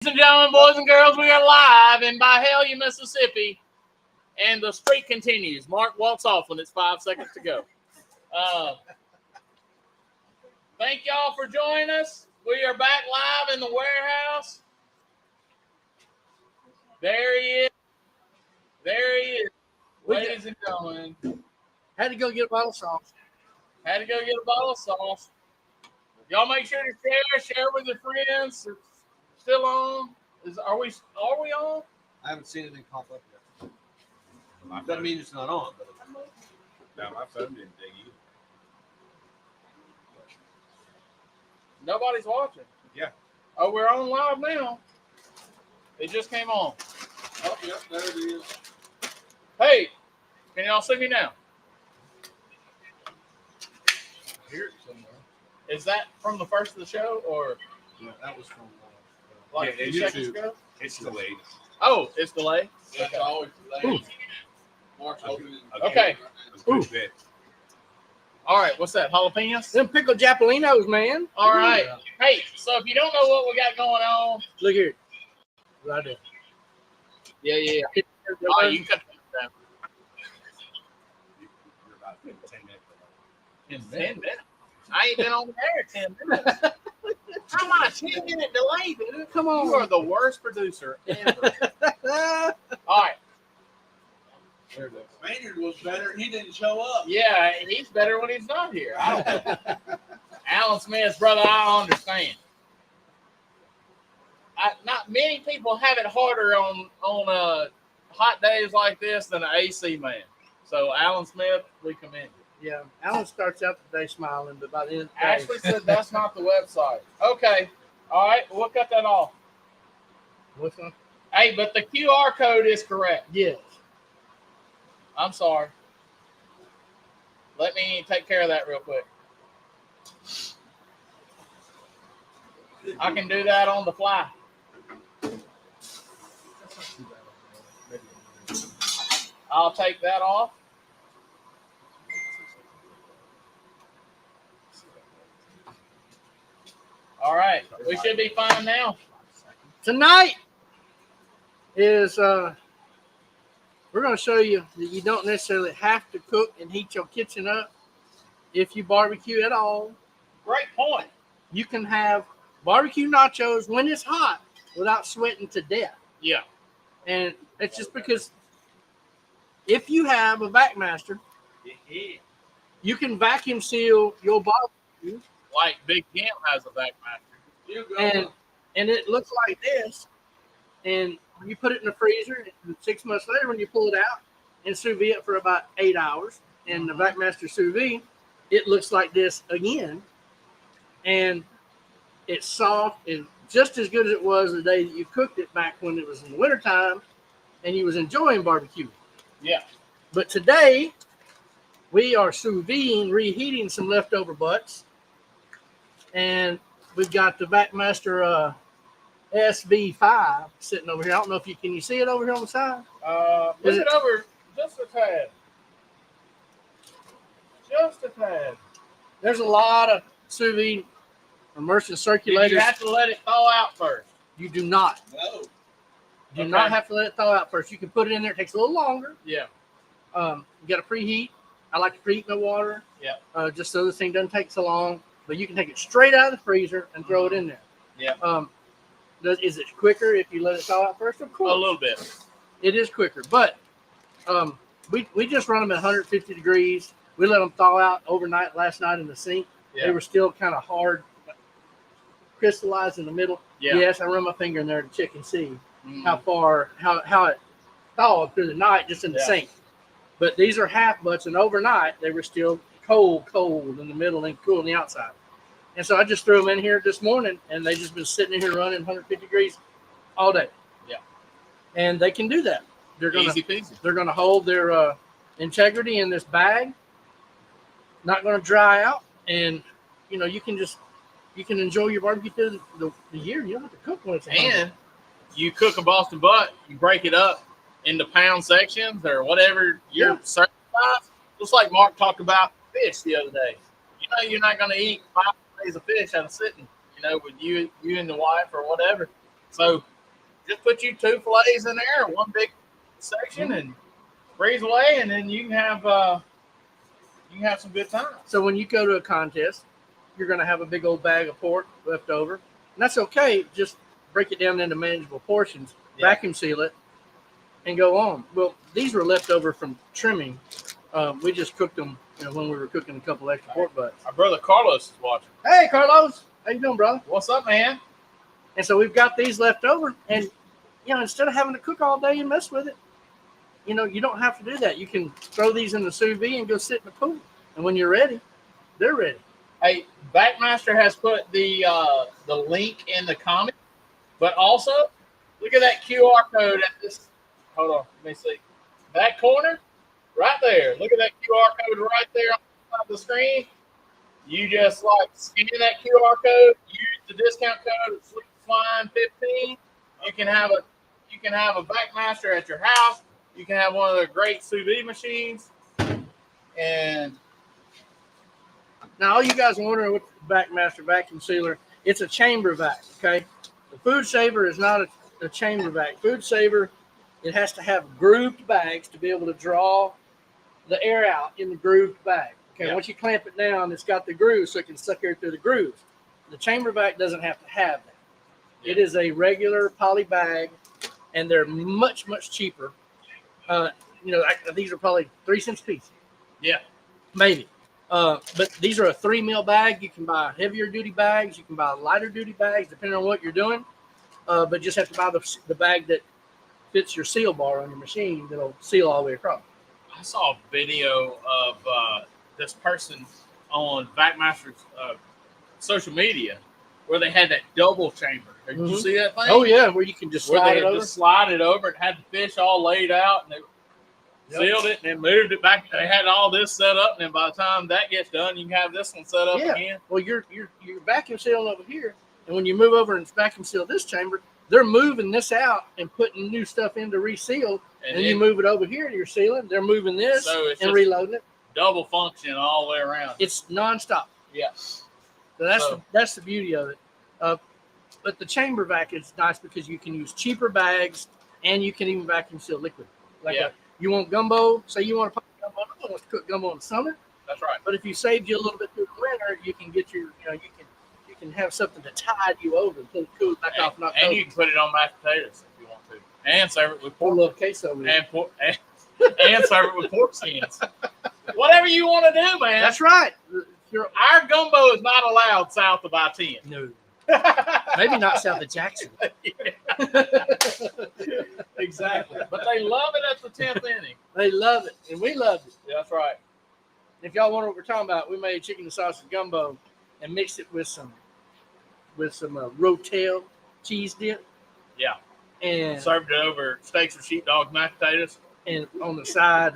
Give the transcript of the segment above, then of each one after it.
Ladies and gentlemen, boys and girls, we are live in Byhalia, Mississippi, and the streak continues. Mark walks off when it's 5 seconds to go. Thank y'all for joining us. We are back live in the warehouse. There he is. There he is. Ladies and gentlemen. Had to go get a bottle of sauce. Had to go get a bottle of sauce. Y'all make sure to share with your friends. It's still on. Are we on? I haven't seen anything pop up yet. Doesn't mean it's not on. But no, my phone didn't dig you. Nobody's watching. Yeah. Oh, we're on live now. It just came on. oh, yeah, there it is. Hey, can y'all see me now? I hear it somewhere. Is that from the first of the show or Yeah, that was from like Yeah, a few seconds YouTube. ago? It's delayed. Oh, it's delayed. Yeah, it's always delayed. Mark's opening. Okay. A good bit. All right, what's that? Jalapenos? Them pickled Japalinos, man. All right. Yeah. Hey, so if you don't know what we got going on, Look here. Right there. yeah. All right, you can cut that down. You're about 10 minutes. In 10 minutes. I ain't been on the air 10 minutes. How am I a 10-minute delay, dude? Come on. You are the worst producer ever. All right. There it is. Maynard was better. He didn't show up. Yeah, he's better when he's not here. I don't Alan Smith's brother, I understand. Not many people have it harder on hot days like this than an AC man. So, Alan Smith, we commend you. Yeah, Alan starts out the day smiling, but by the end of the day, Ashley said that's not the website. Okay. All right, we'll cut that off. what's on? Hey, but the QR code is correct. Yes. I'm sorry. Let me take care of that real quick. I can do that on the fly. I'll take that off. All right. We should be fine now. Tonight is we're going to show you that you don't necessarily have to cook and heat your kitchen up if you barbecue at all. Great point. You can have barbecue nachos when it's hot without sweating to death. Yeah. And it's just because if you have a VACMASTER, you can vacuum seal your barbecue. Like Big Kim has a VACMASTER. And it looks like this. And you put it in the freezer, and 6 months later, when you pull it out and sous vide it for about 8 hours, and the VACMASTER sous vide, it looks like this again. And it's soft and just as good as it was the day that you cooked it back when it was in the wintertime and you was enjoying barbecue. Yeah. But today, we are sous videing, reheating some leftover butts. And we've got the VACMASTER SB5 sitting over here. I don't know if can you see it over here on the side? Push it over just a tad. Just a tad. There's a lot of sous vide immersion circulators. You have to let it thaw out first. You do not. No. You do not have to let it thaw out first. You can put it in there. It takes a little longer. Yeah. You got to preheat. I like to preheat my water. Yeah. Just so this thing doesn't take so long. But you can take it straight out of the freezer and throw it in there. Yeah. Is it quicker if you let it thaw out first? Of course. A little bit. It is quicker. But we just run them at 150 degrees. We let them thaw out overnight last night in the sink. Yeah. They were still kind of hard, crystallized in the middle. Yeah. Yes, I run my finger in there to check and see how it thawed through the night just in the sink. But these are half butts, and overnight they were still cold in the middle and cool on the outside. And so I just threw them in here this morning, and they just been sitting in here running 150 degrees all day. Yeah. And they can do that. They're gonna Easy peasy. They're gonna hold their integrity in this bag. Not gonna dry out, and you can enjoy your barbecue through the year. You don't have to cook when it's And you cook a Boston butt, you break it up into pound sections or whatever your serving size. Just like Mark talked about fish the other day. You're not going to eat 5 days of fish out of sitting, with you and the wife or whatever. So just put you 2 fillets in there, one big section, and freeze away, and then you can have some good time. So when you go to a contest, you're going to have a big old bag of pork left over, and that's okay. Just break it down into manageable portions, vacuum seal it, and go on. Well, these were left over from trimming. We just cooked them, when we were cooking a couple extra pork butts. Our brother Carlos is watching. Hey, Carlos, how you doing, brother? What's up, man? And so we've got these left over, and instead of having to cook all day and mess with it, you don't have to do that. You can throw these in the sous vide and go sit in the pool, and when you're ready, they're ready. Hey, VACMASTER has put the link in the comment, but also look at that QR code at this. Hold on, let me see. That corner, right there. Look at that QR code right there on the side of the screen. You just scan that QR code, use the discount code SleepFlying15. You can have a VACMASTER at your house. You can have one of their great sous vide machines. And now, all you guys are wondering what the VACMASTER vacuum sealer, it's a chamber vac, okay? The Food Saver is not a chamber vac. Food Saver, it has to have grooved bags to be able to draw the air out in the grooved bag. Okay, Yeah. Once you clamp it down, it's got the grooves so it can suck air through the grooves. The chamber vac doesn't have to have that. Yeah. It is a regular poly bag, and they're much, much cheaper. These are probably 3 cents a piece. yeah, Maybe. But these are a 3 mil bag. You can buy heavier duty bags. You can buy lighter duty bags, depending on what you're doing. But just have to buy the bag that fits your seal bar on your machine that'll seal all the way across. I saw a video of this person on VACMASTER's social media where they had that double chamber. Did you see that thing? Oh, yeah, where you can just Where slide they it had over. just slide it over. It had the fish all laid out, and they sealed it, and then moved it back. They had all this set up, and then by the time that gets done, you can have this one set up again. Well, you're vacuum sealing over here, and when you move over and vacuum seal this chamber, they're moving this out and putting new stuff in to reseal, and you move it over here and you're sealing. They're moving this and reloading it. Double function all the way around. It's nonstop. Yeah. So that's the beauty of it. But the chamber vac is nice because you can use cheaper bags and you can even vacuum seal liquid. You want gumbo? Say you want to put gumbo. No one wants to cook gumbo in the summer. That's right. But if you saved you a little bit through the winter, you can get you can have something to tide you over until it cools back off. And you can put it on mashed potatoes if you want to, and serve it with Pour a pork little queso with it. and serve it with pork skins. Whatever you want to do, man. That's right. Our gumbo is not allowed south of I-10. No. Maybe not south of Jackson. Exactly. But they love it at the 10th inning. They love it, and we love it. That's right. If y'all wonder what we're talking about, we made chicken and sausage gumbo and mixed it with some Rotel cheese dip. Yeah. And served it over steaks or sheepdogs, mashed potatoes. And on the side,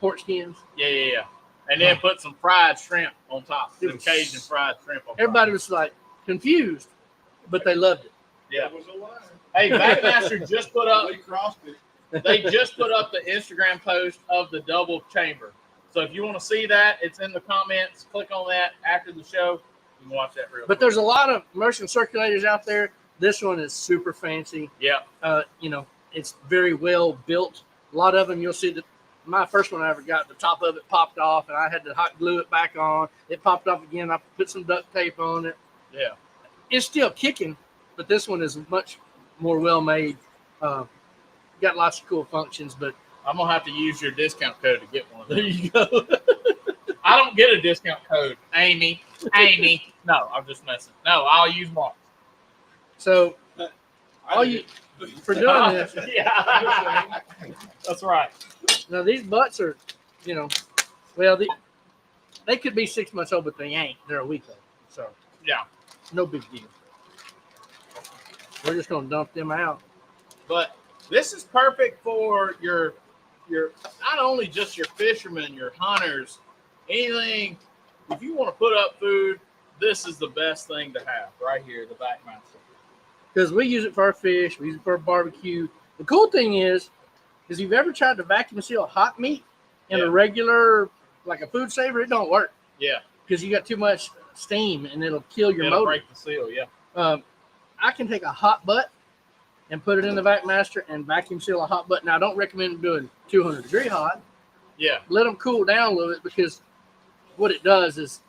pork skins. Yeah. And then put some fried shrimp on top. Some Cajun fried shrimp on top. Everybody was confused, but they loved it. Yeah. Hey, VACMASTER just put up. They just put up the Instagram post of the double chamber. So if you want to see that, it's in the comments. Click on that after the show. You can watch that real quick. But there's a lot of immersion circulators out there. This one is super fancy. Yeah. It's very well built. A lot of them, you'll see that my first one I ever got, the top of it popped off, and I had to hot glue it back on. It popped off again. I put some duct tape on it. Yeah. It's still kicking, but this one is much more well made. Got lots of cool functions, but I'm gonna have to use your discount code to get one of them. there you go. I don't get a discount code, Amy. No, I'm just messing. No, I'll use Mark. So all you for doing this. Yeah. That's right. Now these butts are, they could be 6 months old, but they ain't. They're a week old. So Yeah. no big deal. We're just gonna dump them out. But this is perfect for your not only just your fishermen, your hunters, anything. If you want to put up food, this is the best thing to have right here, the VACMASTER. Because we use it for our fish, we use it for our barbecue. The cool thing is if you've ever tried to vacuum seal hot meat in a regular, like a food saver, it don't work. Yeah. Because you got too much steam and it'll kill your It'll motor. break the seal, yeah. I can take a hot butt and put it in the VACMASTER and vacuum seal a hot butt. Now, I don't recommend doing 200-degree hot. Yeah. Let them cool down a little bit, because what it does is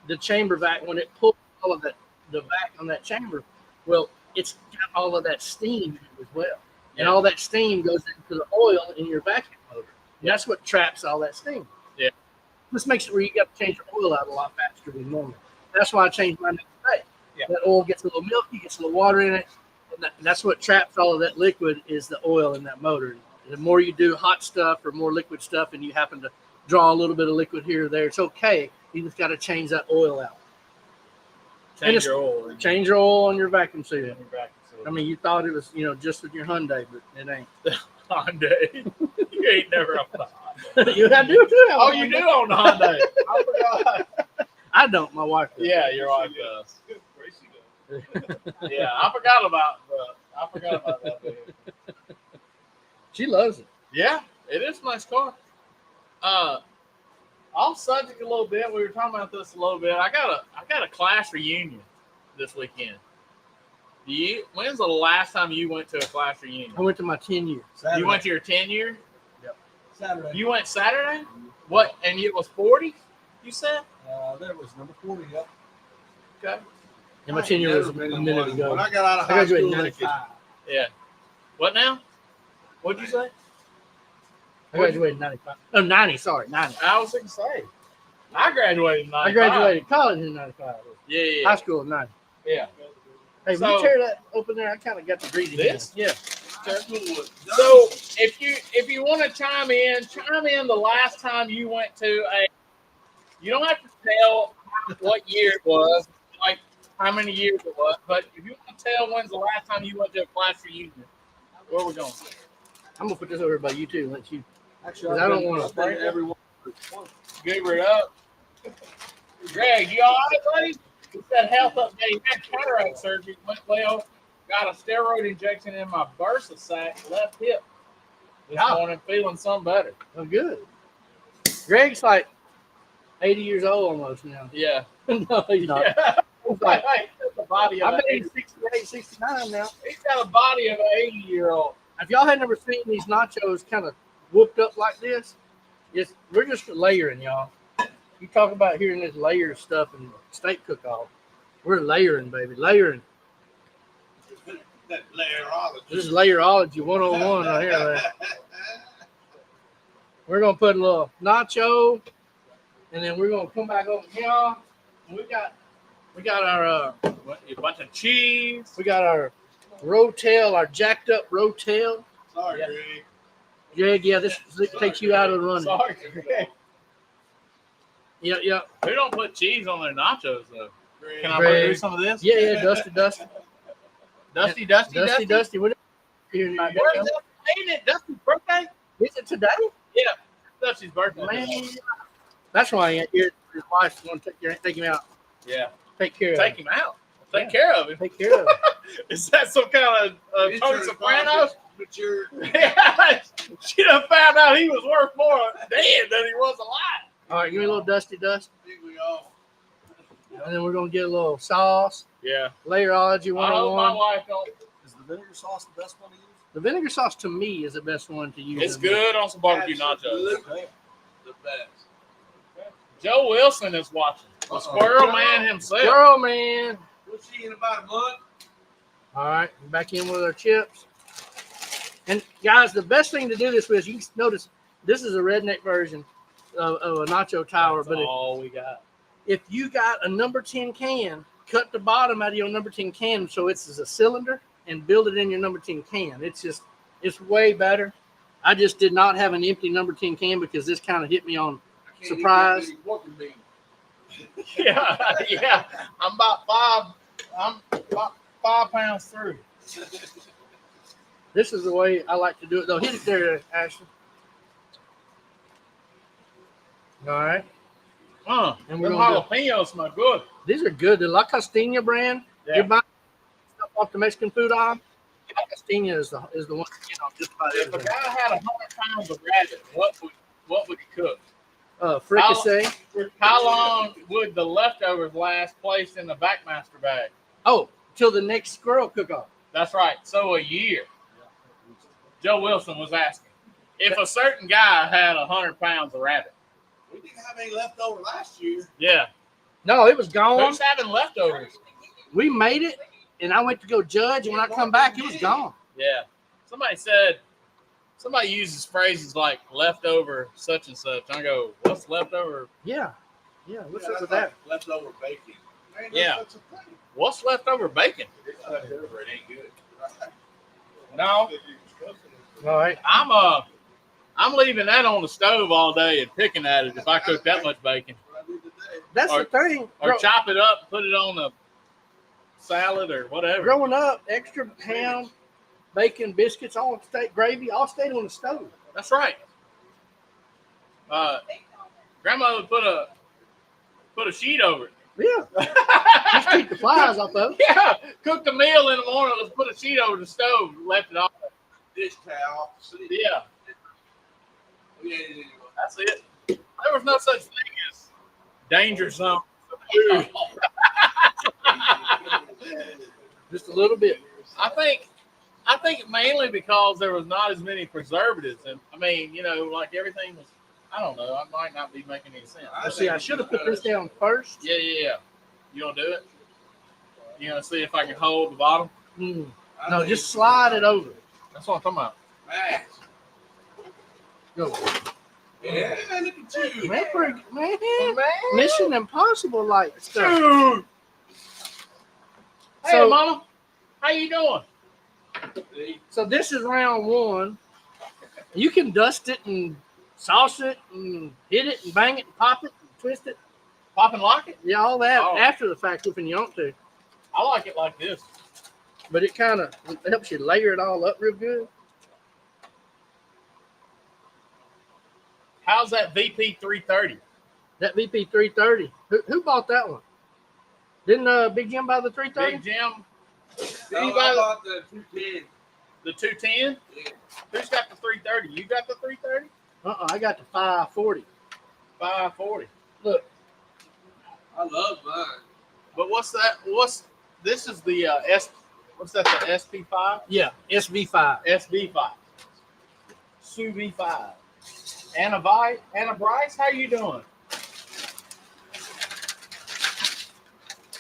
the chamber vac, when it pulls all of the vac on that chamber, well, it's got all of that steam in it as well. And all that steam goes into the oil in your vacuum motor. And that's what traps all that steam. Yeah. This makes it where you got to change your oil out a lot faster than normal. That's why I changed mine today. Yeah. That oil gets a little milky, gets a little water in it. And that's what traps all of that liquid, is the oil in that motor. And the more you do hot stuff or more liquid stuff, and you happen to draw a little bit of liquid here or there, it's okay. You just got to change that oil out. Change your oil. Change your oil on your vacuum seal. Your vacuum seal. I mean, you thought it was, just with your Hyundai, but it ain't. Hyundai. You ain't never on the Hyundai. You do too. Oh, you do on the Hyundai. I forgot. I don't. My wife does. Yeah, your wife does. Yeah, I forgot about that vehicle. She loves it. Yeah, it is a nice car. Off subject a little bit. We were talking about this a little bit. I got a class reunion this weekend. When's the last time you went to a class reunion? I went to my 10-year. You went to your 10-year? Yep. Saturday. You went Saturday? What? And it was 40? You said? That was number 40. Yep. Okay. And my 10-year was a minute ago. When I got out of I high graduated school, in they could- 95. Yeah. What now? What'd you say? I graduated in 95. Oh, 90. Sorry, 90. I was going to say. I graduated in 95. I graduated college in 95. Yeah. High school in 90. Yeah. Hey, will you tear that open there? I kind of got the greedy This? hand. Yeah. So if you want to chime in the last time you went to you don't have to tell what year it was, like how many years it was, but if you want to tell when's the last time you went to a class reunion, where we going? I'm going to put this over by you too and let you. Actually, I don't want to. spend everyone. Give her it up. Greg, you all right, buddy? He said health update. Had cataract surgery, went well. Got a steroid injection in my bursa sac, left hip. This morning, feeling some better. Oh, good. Greg's like 80 years old almost now. Yeah. No, he's not. Yeah. He's like, The body of I an bet 80. he's 68, 69 now. He's got a body of an 80-year-old. If y'all had never seen these nachos kind of whooped up like this, we're just layering, y'all. You talk about hearing this layer stuff and steak cook-off. We're layering, baby. Layering. That layerology. This is layerology 101 right here, man. We're going to put a little nacho, and then we're going to come back over here. And we got our A bunch of cheese. we got our rotel, our jacked up rotel. Sorry, Yeah. Greg. Yeah, this takes you out of the running. Sorry, Greg. Yeah. Who don't put cheese on their nachos, though? Greg. Can I Greg. produce some of this? Yeah, Dusty. Dusty. What here tonight? Where's that? Ain't it Dusty's birthday? Is it today? Yeah. Dusty's birthday. Man, that's why his wife's going to take him out. Yeah. Take care of Take him. him out. Take care of him. Take care of him. Is that some kind of It's Tony your Sopranos? But you're Yeah. She done found out he was worth more dead than he was alive. All right, give me a little Dusty Dust. big we all. And then we're going to get a little sauce. Yeah. Layerology I hope my 101. wife don't. Is the vinegar sauce the best one to use? The vinegar sauce to me is the best one to use. It's good on some barbecue nachos. Absolutely. The best. Joe Wilson is watching. The Squirrel Man himself. Girl, man. We'll see you in about a month. All right, back in with our chips. And guys, the best thing to do this with, you can notice this is a redneck version of a nacho tower. That's But all we got. if you got a number 10 can, cut the bottom out of your number 10 can so it's as a cylinder and build it in your number 10 can. It's way better. I just did not have an empty number 10 can because this kind of hit me on I can't surprise. eat that many pork and beans. Yeah. I'm about 5 pounds through. This is the way I like to do it, though. Hit it there, Ashley. All right. And And we're them gonna jalapenos smell good. These are good. The La Costilla brand. Yeah. You're buying stuff off the Mexican food aisle. La Costilla is the one, just about If a everything. guy had 100 pounds of rabbit, what would he cook? Fricassee. How long would the leftovers last placed in the VACMASTER bag? Oh, till the next squirrel cook-off. That's right. So a year. Joe Wilson was asking if a certain guy had 100 pounds of rabbit. We didn't have any left over last year. Yeah. No, it was gone. Who's having leftovers? We made it, and I went to go judge, and when I come back, it was gone. Yeah. Somebody uses phrases like leftover such and such. I go, what's leftover? Yeah. Yeah, what's Yeah, up with that's that? like leftover bacon. Man, Yeah. that's a thing. What's leftover bacon? It's leftover. It ain't good. No. All right. I'm leaving that on the stove all day and picking at it if I cook that much bacon. What I did today. That's Or- the thing. Or chop it up and put it on a salad or whatever. Growing up, extra ham, bacon, biscuits, all stayed, gravy, all stayed on the stove. That's right. Grandma would put a sheet over it. Yeah. Just keep the flies off of it. Yeah, cooked a meal in the morning. Let's put a sheet over the stove. Left it off. Dish towel off the sink. Yeah, We ate it anyway. that's it. There was no such thing as danger zone. Just a little bit. I think mainly because there was not as many preservatives, and I mean, like everything was. I don't know. I might not be making any sense. Let's see, I should have put this down first. Yeah. You gonna do it? You gonna see if I can hold the bottom? No, just slide it over. That's what I'm talking about. Max. Go. Yeah, look at you. Man, Mission Impossible like stuff. Dude. Hey, So- Mama. How you doing? See? So this is round one. You can dust it and sauce it and hit it and bang it and pop it and twist it. Pop and lock it? Yeah, all that Oh. after the fact if you want to. I like it like this. But it kind of helps you layer it all up real good. How's that VP 330? That VP 330. Who bought that one? Didn't Big Jim buy the 330? Big Jim, No, you I got bought the 210. the 210? Yeah. Who's got the 330? You got the 330? I got the 540. 540. Look, I love mine. But what's that? This is the what's that, the SP5? yeah, SV5. SV5. Sous V5. Anna Bryce, how you doing?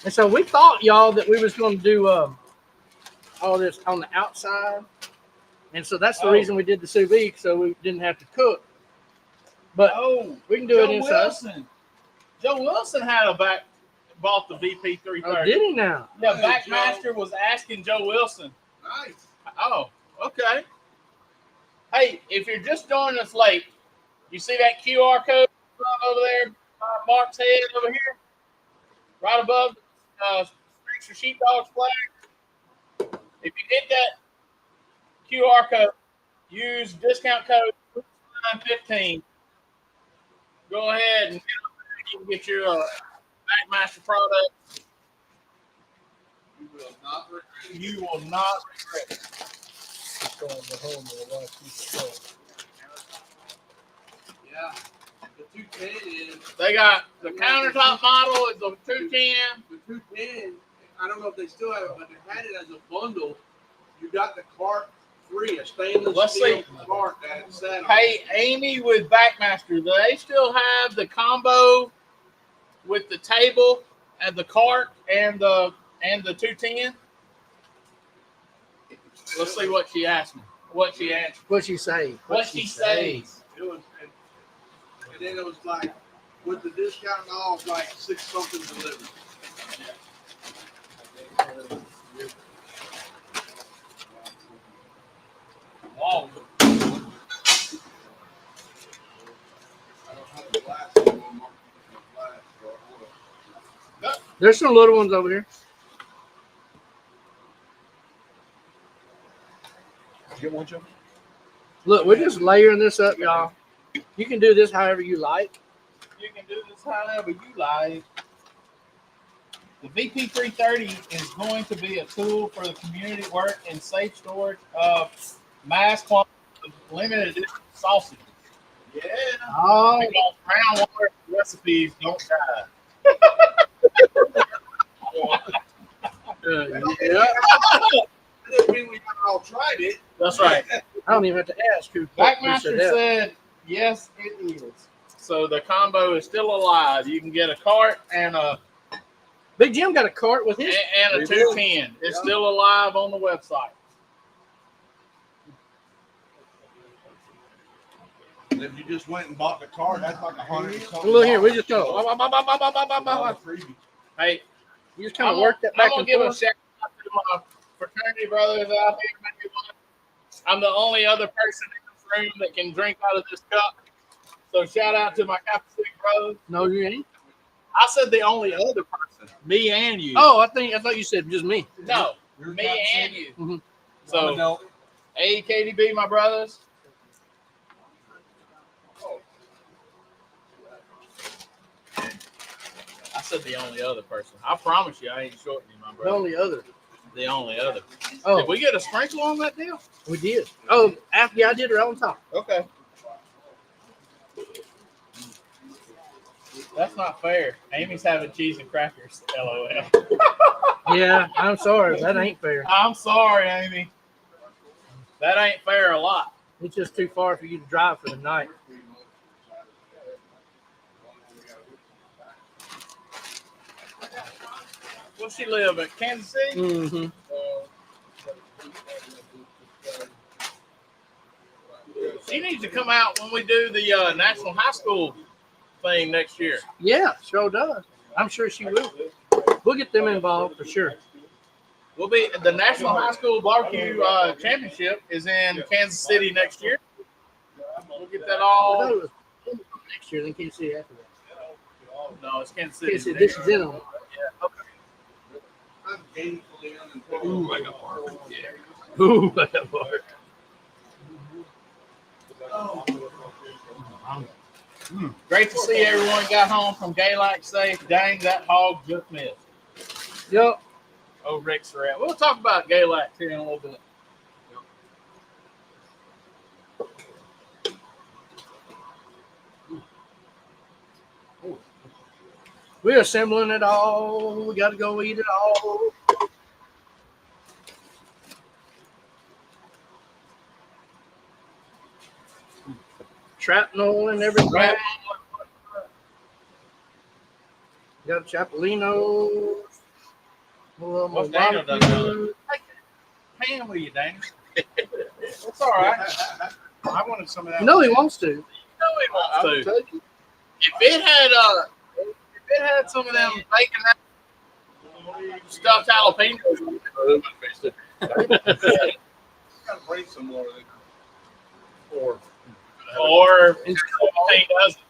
And so we thought, y'all, that we was going to do all this on the outside. And so that's the Oh. reason we did the sous vide, so we didn't have to cook. But Oh, we can do it inside. Wilson. Joe Wilson bought the VP 330. Oh, did he now? Yeah, Hey, VACMASTER was asking Joe Wilson. Nice. Oh, okay. Hey, if you're just joining us late, you see that QR code over there, Mark's head over here, right above Streets for Sheepdogs flag. If you hit that QR code, use discount code 915. Go ahead and you can get your VACMASTER product. You will not regret it. You will not regret it. Yeah. The 210 is They got the countertop model is the 210. the 210. I don't know if they still have it, but they had it as a bundle. You got the cart free, a stainless Let's steel see. cart that it sat on. Hey, Amy with VACMASTER, do they still have the combo with the table and the cart and the 210? Let's see what she asked me. What she asked. What'd you say? What she says. It was, and then it was like, with the discount and all, it was like 6 something delivered. Wow. I don't have the glass anymore. Glass, so There's some little ones over here. Get one, Joe? Look, we're just layering this up, y'all. You can do this however you like. You can do this however you like. The VP 330 is going to be a tool for the community work and safe storage of mass quantities of limited edition sausages. yeah. Oh, Because groundwater recipes don't die. Yeah. That doesn't mean we all tried it. That's right. I don't even have to ask who VACMASTer said that. said, yes, it is. So the combo is still alive. You can get a cart and a Big Jim got a cart with his. and a 210. It's still alive on the website. And if you just went and bought the card, that's like $100. Look here, we just go. Hey, You just kind of work that back I'm gonna and give a forth. shout out to my fraternity brothers out here. Maybe one. I'm the only other person in this room that can drink out of this cup. So shout out to my Kappa Sigma brothers. No, you ain't. I said the only other person, me and you. Oh, I thought you said just me. No, You're me Kappa and Sigma? you. Mhm. So, No. AKDB, my brothers. I said the only other person. I promise you, I ain't shorting you, my The brother. only other. The only other. Oh, Did we get a sprinkle on that deal? we did. Oh, yeah, I did right on top. Okay. That's not fair. Amy's having cheese and crackers. LOL. Yeah, I'm sorry. That ain't fair. I'm sorry, Amy. That ain't fair a lot. It's just too far for you to drive for the night. Where she live at Kansas City? Mm-hmm. She needs to come out when we do the National High School thing next year. Yeah, sure does. I'm sure she will. We'll get them involved for sure. We'll be the National High School Barbecue Championship is in Kansas City next year. We'll get that I thought all. it was next year, then Kansas City after that. No, it's Kansas City. Kansas City, this is in them. I'm gainfully unemployed. Ooh, I got Mark. Yeah. Ooh, that part. Great to see everyone got home from Gaylac safe. Dang, that hog just missed. Yup. Oh, Rick Surratt. We'll talk about Gaylac here in a little bit. We're assembling it all. We got to go eat it all. Shrapnel and everything. Right. Got Chapolino. What's Daniel done done? Take hand with you, Daniel. It's all right. I wanted some of that. No, he wants to. You know he I wants to. told you. If it had some of them bacon stuffed jalapenos, Gotta bring some more. or 17 dozen.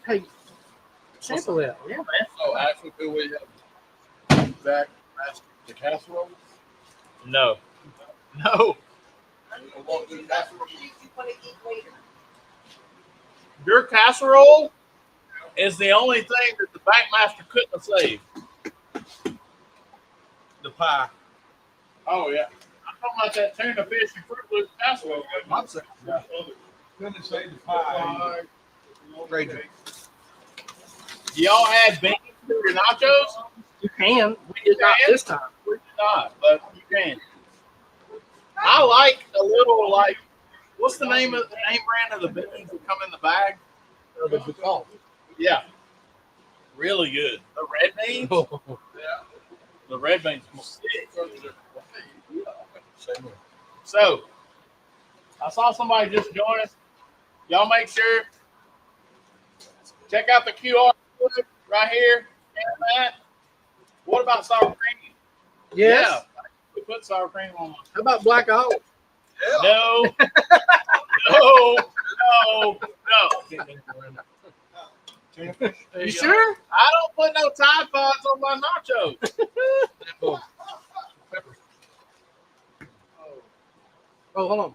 Hey, sample that. Yeah. Oh, actually, do we have VACMASTER casserole? No. No. What do casserole? Your casserole is the only thing that the VACMASTER couldn't have saved. The pie. Oh, yeah. I'm talking about that tuna fish and Fruit Loop casserole. I'm saying, couldn't say the pie. Crazy. Do y'all add beans to your nachos? You can. We did not this time. We did not, but you can. I like a little like, what's the name brand of the beans that come in the bag? The default. Yeah. Really good. The red beans? The red beans. So, I saw somebody just join us. Y'all make sure, check out the QR code right here. Scan that. What about sour cream? Yes. Yeah. We put sour cream on one. How about black olive? No. No. No. No. You sure? I don't put no Tide Pods on my nachos. Oh, hold on.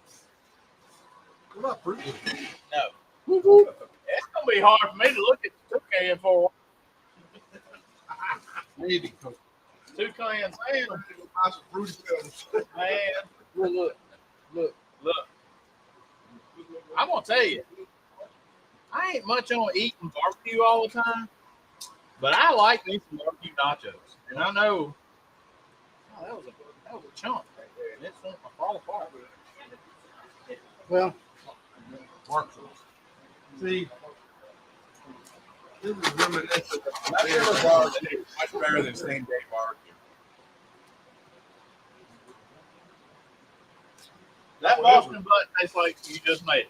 What about fruit? No. Woo-hoo. It's going to be hard for me to look at the toucan for Maybe. toucan sand. Buy some fruity pebbles. Man, Look. I'm going to tell you, I ain't much on eating barbecue all the time, but I like me some barbecue nachos. And And I know that was a chunk right there, and it's going to fall apart. Well, See, this is reminiscent of Leftover barbecue is much better than same day barbecue. That Boston butt tastes like you just made it.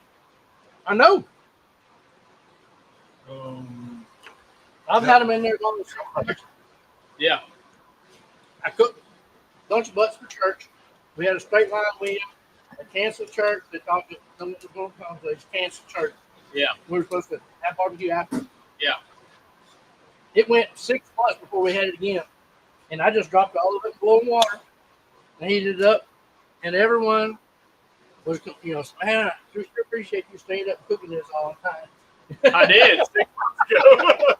I know. I've Yeah. had them in there going to church. Yeah. I cooked a bunch of butts for church. We had a straight line win. They canceled church. They thought that some was going to come, so they just canceled church. Yeah. We were supposed to have barbecue after. Yeah. It went 6 months before we had it again. And I just dropped all of it in boiling water and heated it up. And everyone was, man, I sure appreciate you staying up cooking this all the time. I did 6 months ago.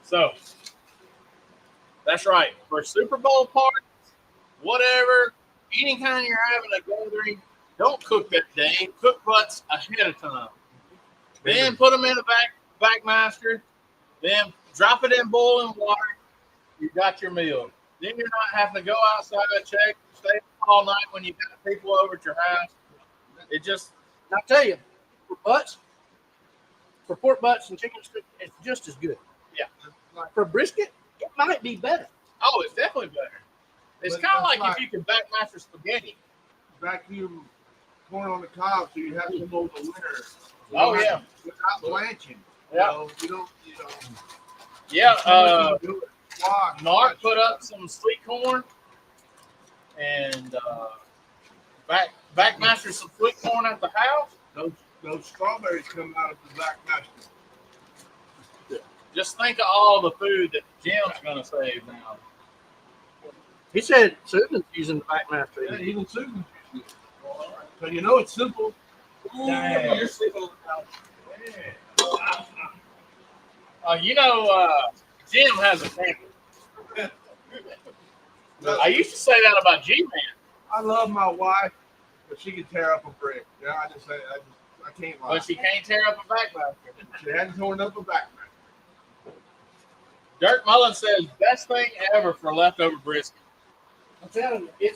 So, that's right. For Super Bowl parties, whatever, any kind you're having a gathering, don't cook that day. Cook butts ahead of time. Then put them in a VACMASTER. Then drop it in boiling water. You got your meal. Then you're not having to go outside and check, stay up all night when you got people over at your house. It just, And I tell you, for pork butts and chicken strips, it's just as good. Yeah. For brisket, it might be better. oh, it's definitely better. It's But kind of that's like like- if you can VACMASTER spaghetti. vacuum corn on the cob, so you have to go the winter. Oh, yeah. Without blanching. Yeah. You don't. Yeah, do it. Wash, Mark put up some sweet corn and VACMASTER some sweet corn at the house. Those strawberries come out of the VACMASTER. Just think of all the food that Jim's gonna save now. He said Susan's using the VACMASTER. Yeah, even Susan. So you know it's simple. Dang. You're sitting on the couch. Jim has a family. I used to say that about G-Man. I love my wife, but she can tear up a brick. Yeah, I can't lie. But she can't tear up a VACMASTER. She hadn't torn up a VACMASTER. Dirk Mullen says best thing ever for leftover brisket. I'm telling you,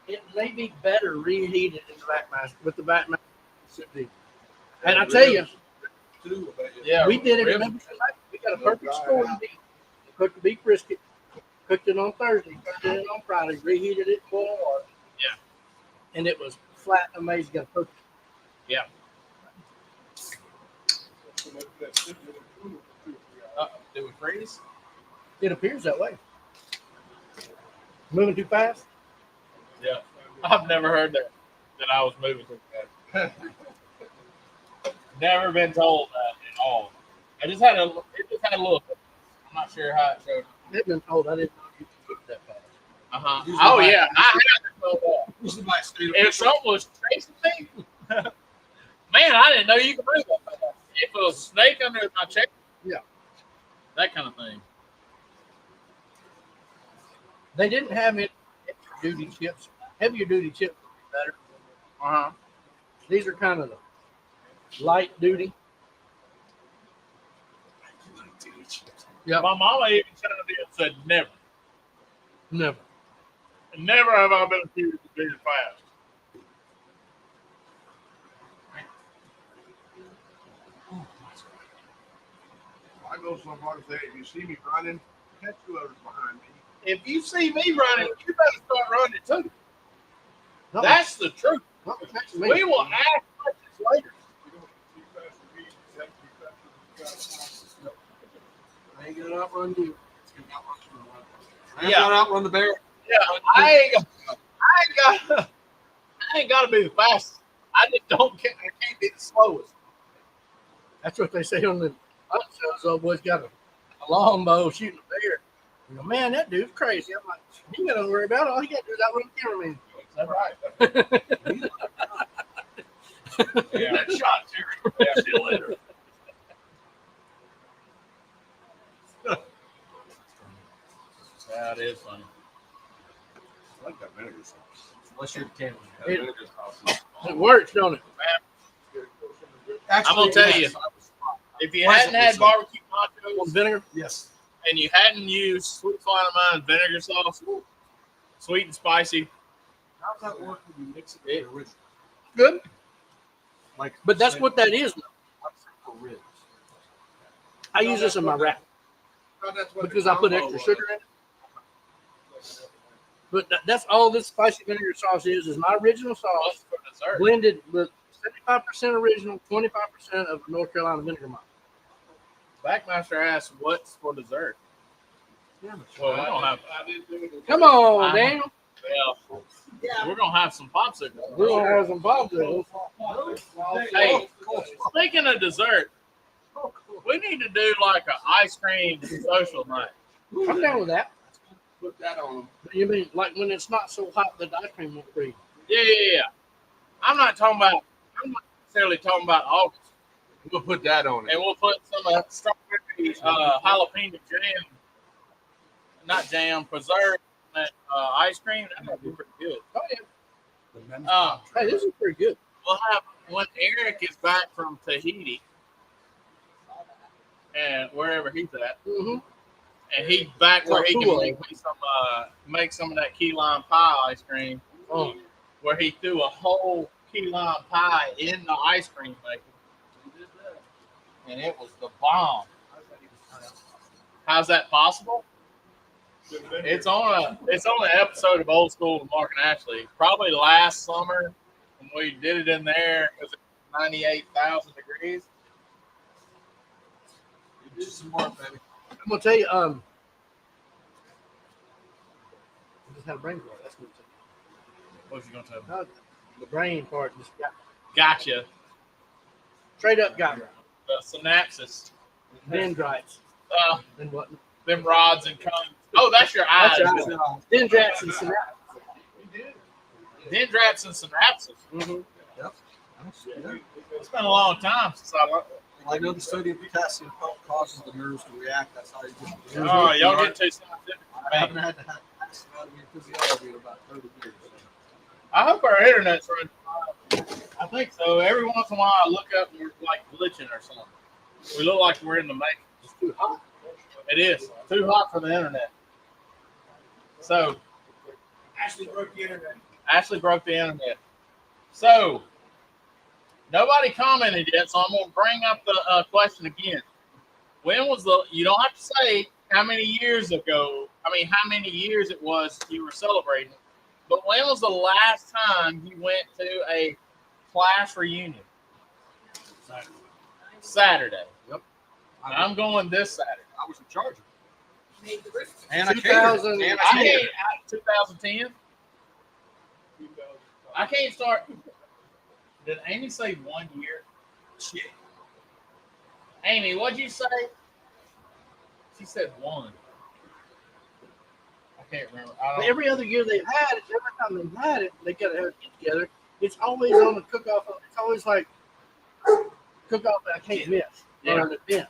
it may be better reheated in the VACMASTER with the VACMASTER. And I tell you, Yeah, we did it. ribs. Remember, we got a perfect score of beef. We cooked the beef brisket, cooked it on Thursday, cooked it on Friday, reheated it in boiling water. Yeah. And it was flat amazing. Got perfect. Did we freeze? It appears that way. Moving too fast? Yeah. I've never heard that I was moving too fast. Never been told that at all. It just had a little. I'm not sure how it showed. They've been told I didn't know you could cook that fast. Uh-huh. Oh yeah, I had to know that. If something was chasing me, man, I didn't know you could move that fast. If it was a snake under my check, Yeah. that kind of thing. They didn't have any heavier duty chips. Heavier duty chips would be better. Uh-huh. These are kind of the light duty. Yeah. My mama even said never. Never. Never have I been accused of being fast. I go somewhere and say, if you see me running, catch whoever's behind me. If you see me running, you better start running too. Not That's the truth. not catching me. We will ask questions later. I ain't gonna outrun you. I ain't Yeah. gonna outrun the bear. Yeah, I ain't got to be the fastest. I just don't. I can't be the slowest. That's what they say on the hunt shows. Old boy's got a longbow shooting a bear. You know, man, that dude's crazy. I'm like, he got to worry about it. All he got to do is outrun the cameraman. That's right. Yeah, that shot, Terry. Yeah, see you later. That is funny. I like that vinegar sauce. Unless you're the camera. That It- vinegar sauce is It works, don't it? I'm gonna tell you, If you hadn't had barbecue With nachos vinegar. Yes. and you hadn't used sweet fine of mine vinegar sauce, sweet and spicy, How's that work when you mix it with the original? Good. Like, But that's say- what that is. like for ribs. I use this in my wrap because I put extra sugar in it. But that's all this spicy vinegar sauce is my original sauce what's for dessert? blended with 75% original, 25% of North Carolina vinegar malt. Backmaster asked, "What's for dessert?" Yeah, Well, we don't have. Come on, Daniel. Yeah, we're gonna have some popsicles. We're going to have some popsicles. Hey, speaking of dessert, we need to do like an ice cream social night. I'm down with that. Put that on them. You mean like when it's not so hot that the ice cream won't freeze? Yeah. I'm not necessarily talking about August. We'll put that on it. And we'll put some strawberry jalapeno jam, not jam, preserved in that ice cream. That might be pretty good. Oh, yeah. The men's Uh, Hey, this is pretty good. We'll have, when Eric is back from Tahiti and wherever he's at, Mm-hmm. and he's back where he can Cool. make some of that key lime pie ice cream, Oh, where he threw a whole key lime pie in the ice cream maker, and it was the bomb. How's that possible? It's on an episode of Old School with Mark and Ashley, probably last summer when we did it in there because it was 98,000 degrees. You're smart, baby. I'm gonna tell you. I just had a brain fart. That's what it's What was you gonna tell me? no, the brain part just got Gotcha. straight up got me. The synapses. Dendrites and whatnot. Them rods and cones. Oh, that's your eyes. That's your eyes. Dendrites and synapses. Dendrites and synapses. Mm-hmm. It's been a long time since I learned. I know the sodium potassium pump causes the nerves to react. That's how you get. Oh, y'all get too scientific. I haven't had to have anatomy and physiology in about 30 years. I hope our internet's running. I think so. Every once in a while, I look up and we're like glitching or something. We look like we're in the making. It's too hot. It is too hot for the internet. So Ashley broke the internet. Ashley broke the internet. So nobody commented yet, so I'm going to bring up the question again. When was you don't have to say how many years ago, how many years it was you were celebrating, but when was the last time you went to a class reunion? Saturday. Yep. I'm going this Saturday. I was in charge of it. And I 2000 catered. I can't, 2010. I can't start. Did Amy say 1 year? Shit. Amy, what'd you say? She said 1. I can't remember. Every other year they've had it, every time they've had it, they got to have it together. It's always on the cook-off. It's always like cook-off that I can't miss. Yeah. Or an event.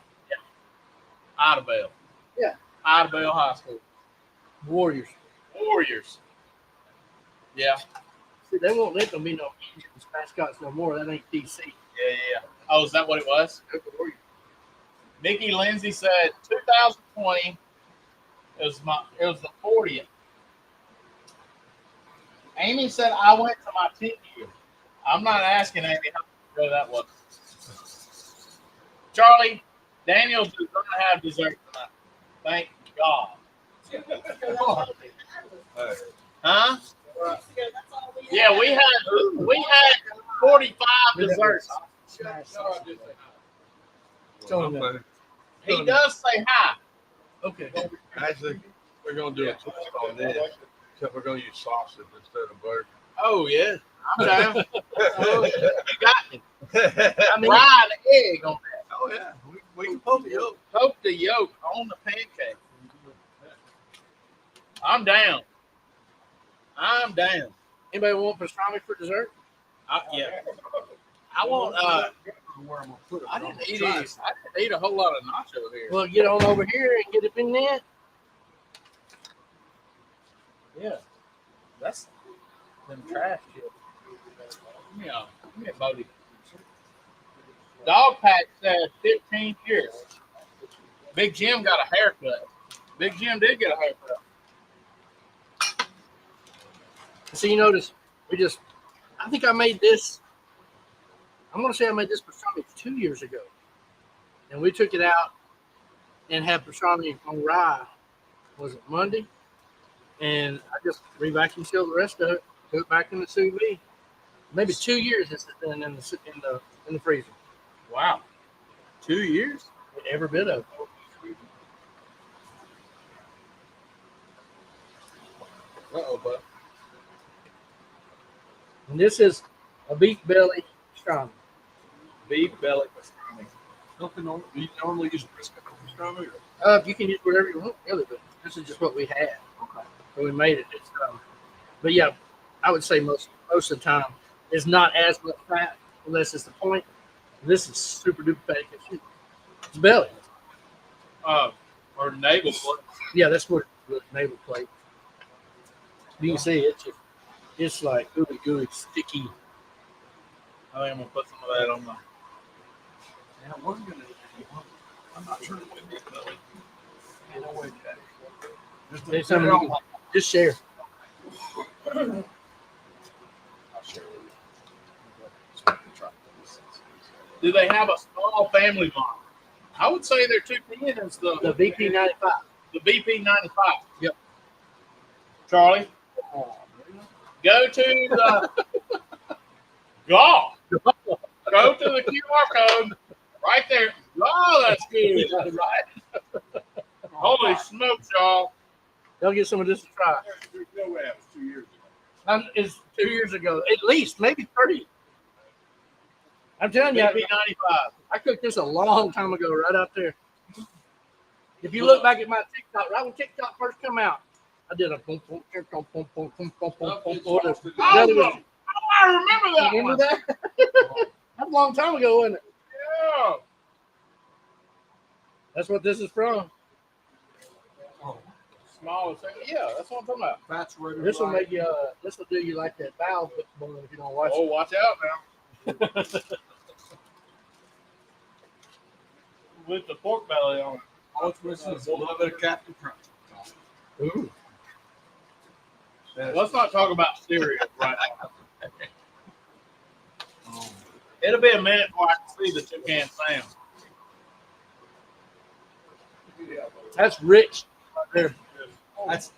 Idabel. Yeah. Idabel High School. Warriors. Yeah. See, they won't let them be no Indians mascots no more. That ain't DC. Yeah. Oh, is that what it was? They're the Warriors. Nikki Lindsay said 2020. It was the 40th. Amy said I went to my 10th year. I'm not asking Amy how long ago that was. Charlie, Daniel does not have dessert tonight. Thank God. Huh? Yeah, we had 45 desserts. He does say hi. Okay. Actually, we're going to do a twist on this. Except we're going to use sausage instead of butter. Oh yeah, I'm down. You got me. I mean, Fried egg on that. Oh, yeah. We can poke the yolk. Poke the yolk on the pancake. I'm down. anybody want pastrami for dessert? Yeah. I want. Where I'm gonna put it. I didn't eat a whole lot of nacho here. Well, get on over here and get it in there. Yeah. That's them trash chips. Give me a Bodie. Dog Pack said 15 years. Big Jim got a haircut. Big Jim did get a haircut. So you notice, I think I made this. I'm going to say I made this pastrami 2 years ago. And we took it out and had pastrami on rye. Was it Monday? And I just re-vacuum sealed the rest of it, put it back in the sous vide. Maybe 2 years it's been in the freezer. Wow. 2 years? Every bit of it. Uh-oh, bud. And this is a beef belly pastrami. Beef belly pastrami. You normally use brisket pastrami? Or? You can use whatever you want, really, but this is just what we had. So we made it. But yeah, I would say most of the time it's not as much fat unless it's the point. This is super duper fatty. It's belly. Or navel plate. Yeah, that's what the navel plate. You can see it's like ooey gooey, sticky. I think I'm gonna put some of that on my. Yeah, I was gonna. I'm not sure what it is, belly. You know what? There's something you can just share. I'll share with you. Do they have a small family model? I would say their 210 is The VP95. The BP95. Yep. Charlie, go to the golf. Go to the QR code right there. Oh, that's good. Right. Holy smokes, y'all. They'll get some of this to try. There's no way that was 2 years ago. It's 2 years ago, at least, maybe 30. I'm telling you, BP95. I cooked this a long time ago, right out there. If you look back at my TikTok, right when TikTok first come out, I did a boom, boom, boom, boom, boom, boom, boom, boom, boom, boom. Awesome. I remember that Remember one. that? That's a long time ago, wasn't it? Yeah. That's what this is from. Small. Yeah, that's what I'm talking about. Fats right. This will make you. This will do you like that valve bone if you don't watch Oh, it. watch out now. With the pork belly on it. All it's missing is a little bit of Captain Crunch. Ooh. Let's not talk about cereal right now. It'll be a minute before I can see the toucan Sam. That's rich right there.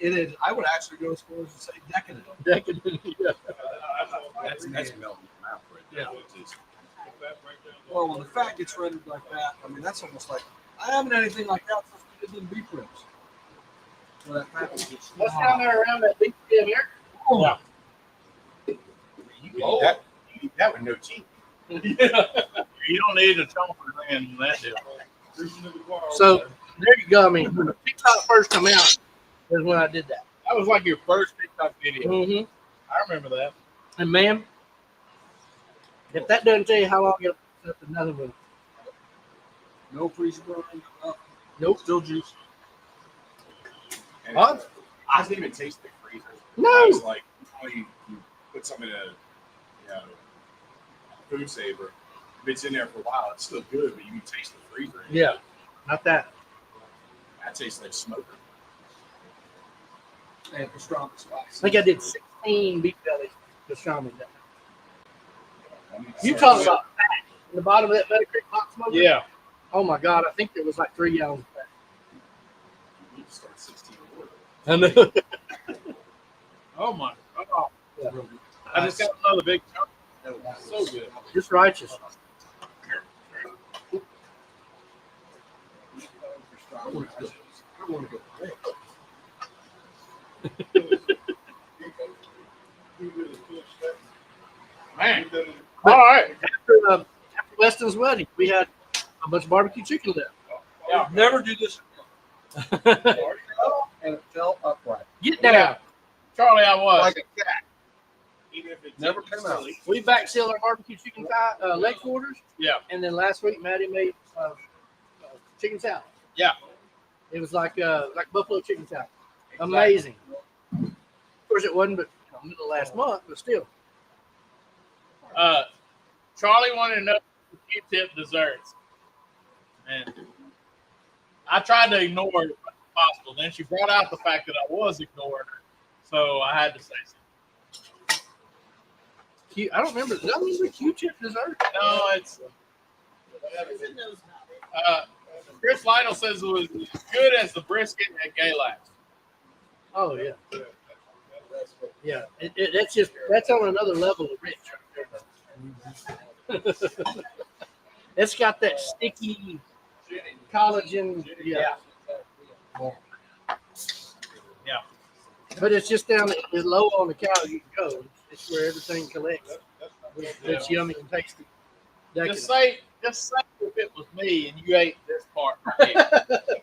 It is. I would actually go as far as to say decadent. Decadent. Yeah. That's melting your mouth right there. Yeah. Well, when the fat gets rendered like that, I mean, that's almost like I haven't had anything like that since we did the beef ribs. So that fat was just What's down there around that big in here? Yeah. You can eat that with no teeth. You don't need a chomper in that deal. So there you go. I mean, when the TikTok first come out, is when I did that. That was like your first TikTok video. Mm-hmm. I remember that. And man, if that doesn't tell you how long it'll up another one. no freezer burning. Nope. Still juicy. And What? I didn't even taste the freezer. No. I was like, you put something in a food saver. If it's in there for a while, it's still good, but you can taste the freezer. Yeah, not that. That tastes like smoke. And pastrami I spice. think I did 16 beef bellies pastrami. You talking about fat in the bottom of that Meadow Creek hot smoker? Yeah. Oh my God, I think there was like 3 gallons of fat. You can start 16 more. I know. Oh my God. Yeah. I just got another big chunk. So good. Just righteous. I want to go quick. Man. All right. After Weston's wedding, we had a bunch of barbecue chicken left. Yeah. Never do this again. And it fell upright. Get down. Charlie, I was. Like a cat. Even if it Never didn't came out. still eat. We back sealed our barbecue chicken thigh, leg quarters. Yeah. And then last week, Maddie made chicken salad. Yeah. It was like buffalo chicken salad. Amazing. Of course, it wasn't, but middle of last month, but still. Charlie wanted to know Q-tip desserts. And I tried to ignore it as much as possible. Then she brought out the fact that I was ignoring her, so I had to say something. I don't remember. Did I remember Q-tip dessert? No, it's. Chris Lytle says it was as good as the brisket at Galax. Oh yeah, yeah. That's on another level of rich. It's got that sticky collagen. Yeah. Yeah. But it's just down as low on the calorie you can go. It's where everything collects. It's yummy and tasty. Just say if it was me and you ate this part right here.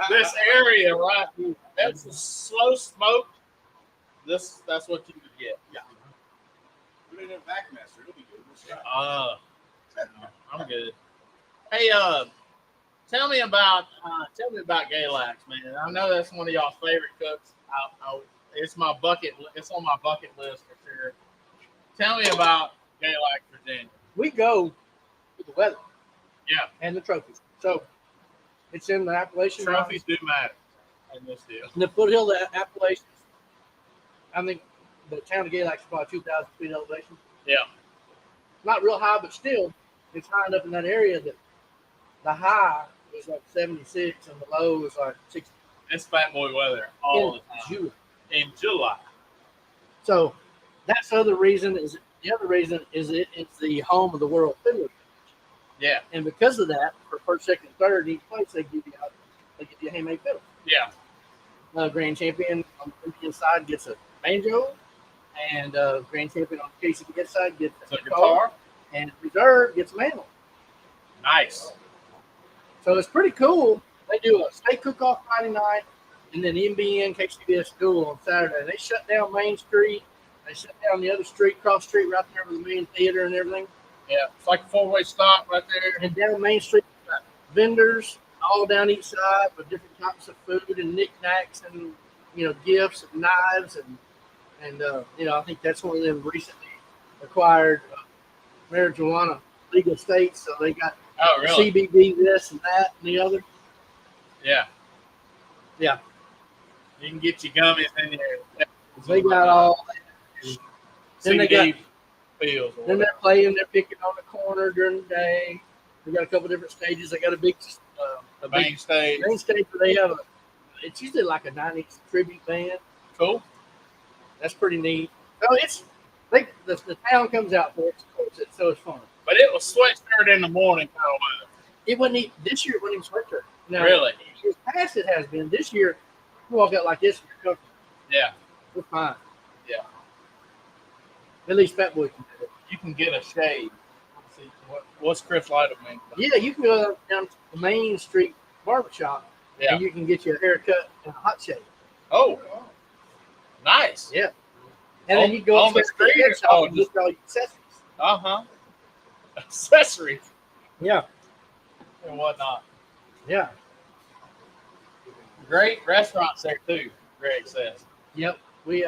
This area right here. That's a slow smoke. That's what you would get. Yeah. Put it in VACMASTer. It'll be good. I'm good. Hey, tell me about Galax, man. I know that's one of y'all's favorite cooks. It's my bucket. It's on my bucket list for sure. Tell me about Galax, Virginia. We go with the weather. Yeah. And the trophies. So it's in the Appalachian Trophies do matter in this deal. In the foothill of the Appalachians. I think the town of Galax is about 2,000 feet elevation. Yeah. Not real high, but still, it's high enough in that area that the high was like 76 and the low was like 60. It's fat boy weather all the time. In July. So that's the other reason. It's the home of the World Fiddler. Yeah. And because of that, for first, second, third, each place they give you a handmade fiddle. Yeah. Grand champion on the Indian side gets a banjo, and grand champion on the KCBS side gets a guitar, and reserve gets a mandolin. Nice. So it's pretty cool. They do a steak cook-off Friday night, and then MBN KCBS school on Saturday. They shut down Main Street. They shut down the other street, cross street right there with the main theater and everything. Yeah, it's like a four-way stop right there. And down Main Street, vendors all down each side with different types of food and knickknacks and gifts and knives and I think that's one of them recently acquired marijuana legal states, so they got really? CBD this and that and the other. Yeah. Yeah. You can get your gummies in there. They got all that. Then they got feels. Then they're playing. They're picking on the corner during the day. They got a couple different stages. They got a big main stage. Main stage where they have it's usually like a 90s tribute band. Cool. That's pretty neat. So the town comes out for it, so it's fun. But it was sweatshirt in the morning kind of weather. It wasn't this year. It wasn't even sweatshirt. No, really? Years past it has been. This year, you walk out like this and you're comfortable. Yeah. We're fine. Yeah. At least Fat Boy can do it. You can get a shave. Let's see, what's Chris Lytle mean? Yeah, you can go down to the Main Street barbershop and you can get your haircut and a hot shave. Oh. Nice. Yeah. And then you go on the street shop and get all your accessories. Accessories. Yeah. And whatnot. Yeah. Great restaurants there too, Greg says. Yep. We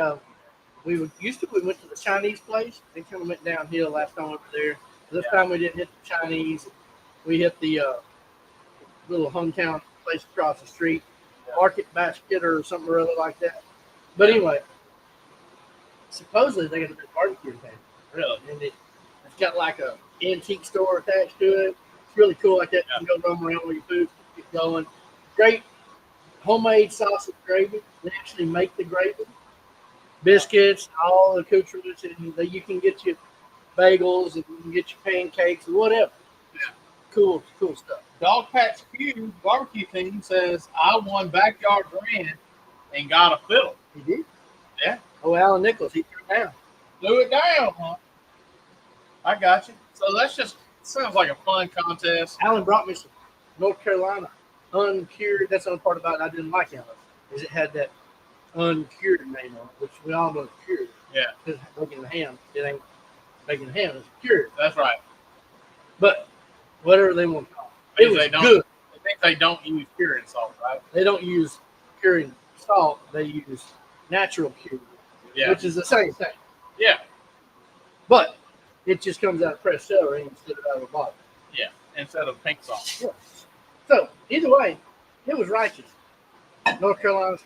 went to the Chinese place. They kind of went downhill last time we were there. This time we didn't hit the Chinese. We hit the little hometown place across the street, Market Basket or something or other like that. But anyway, supposedly they got a big barbecue in town. Really? And it's got like a antique store attached to it. It's really cool like that. You can go roam around with your food, keep going. Great homemade sausage gravy. They actually make the gravy. Biscuits, all the accoutrements, and you can get your bagels and you can get your pancakes and whatever. Yeah. Cool stuff. Dog Patch Q barbecue team says I won backyard grand and got a fiddle. He did? Yeah. Oh, Alan Nichols, he threw it down. Threw it down, huh? I got you. So sounds like a fun contest. Alan brought me some North Carolina uncured. That's the only part about it I didn't like Alan, is it had that uncured name on it, which we all know is cured. Yeah. Because making the ham, it ain't making the ham, it's cured. That's right. But whatever they want to call it. It was good. I think they don't use curing salt, right? They don't use curing salt. They use natural cured, Yeah. which is the same thing. Yeah. But It just comes out of pressed celery instead of out of a bottle. Yeah, instead of pink sauce. Yeah. So either way, it was righteous. North Carolina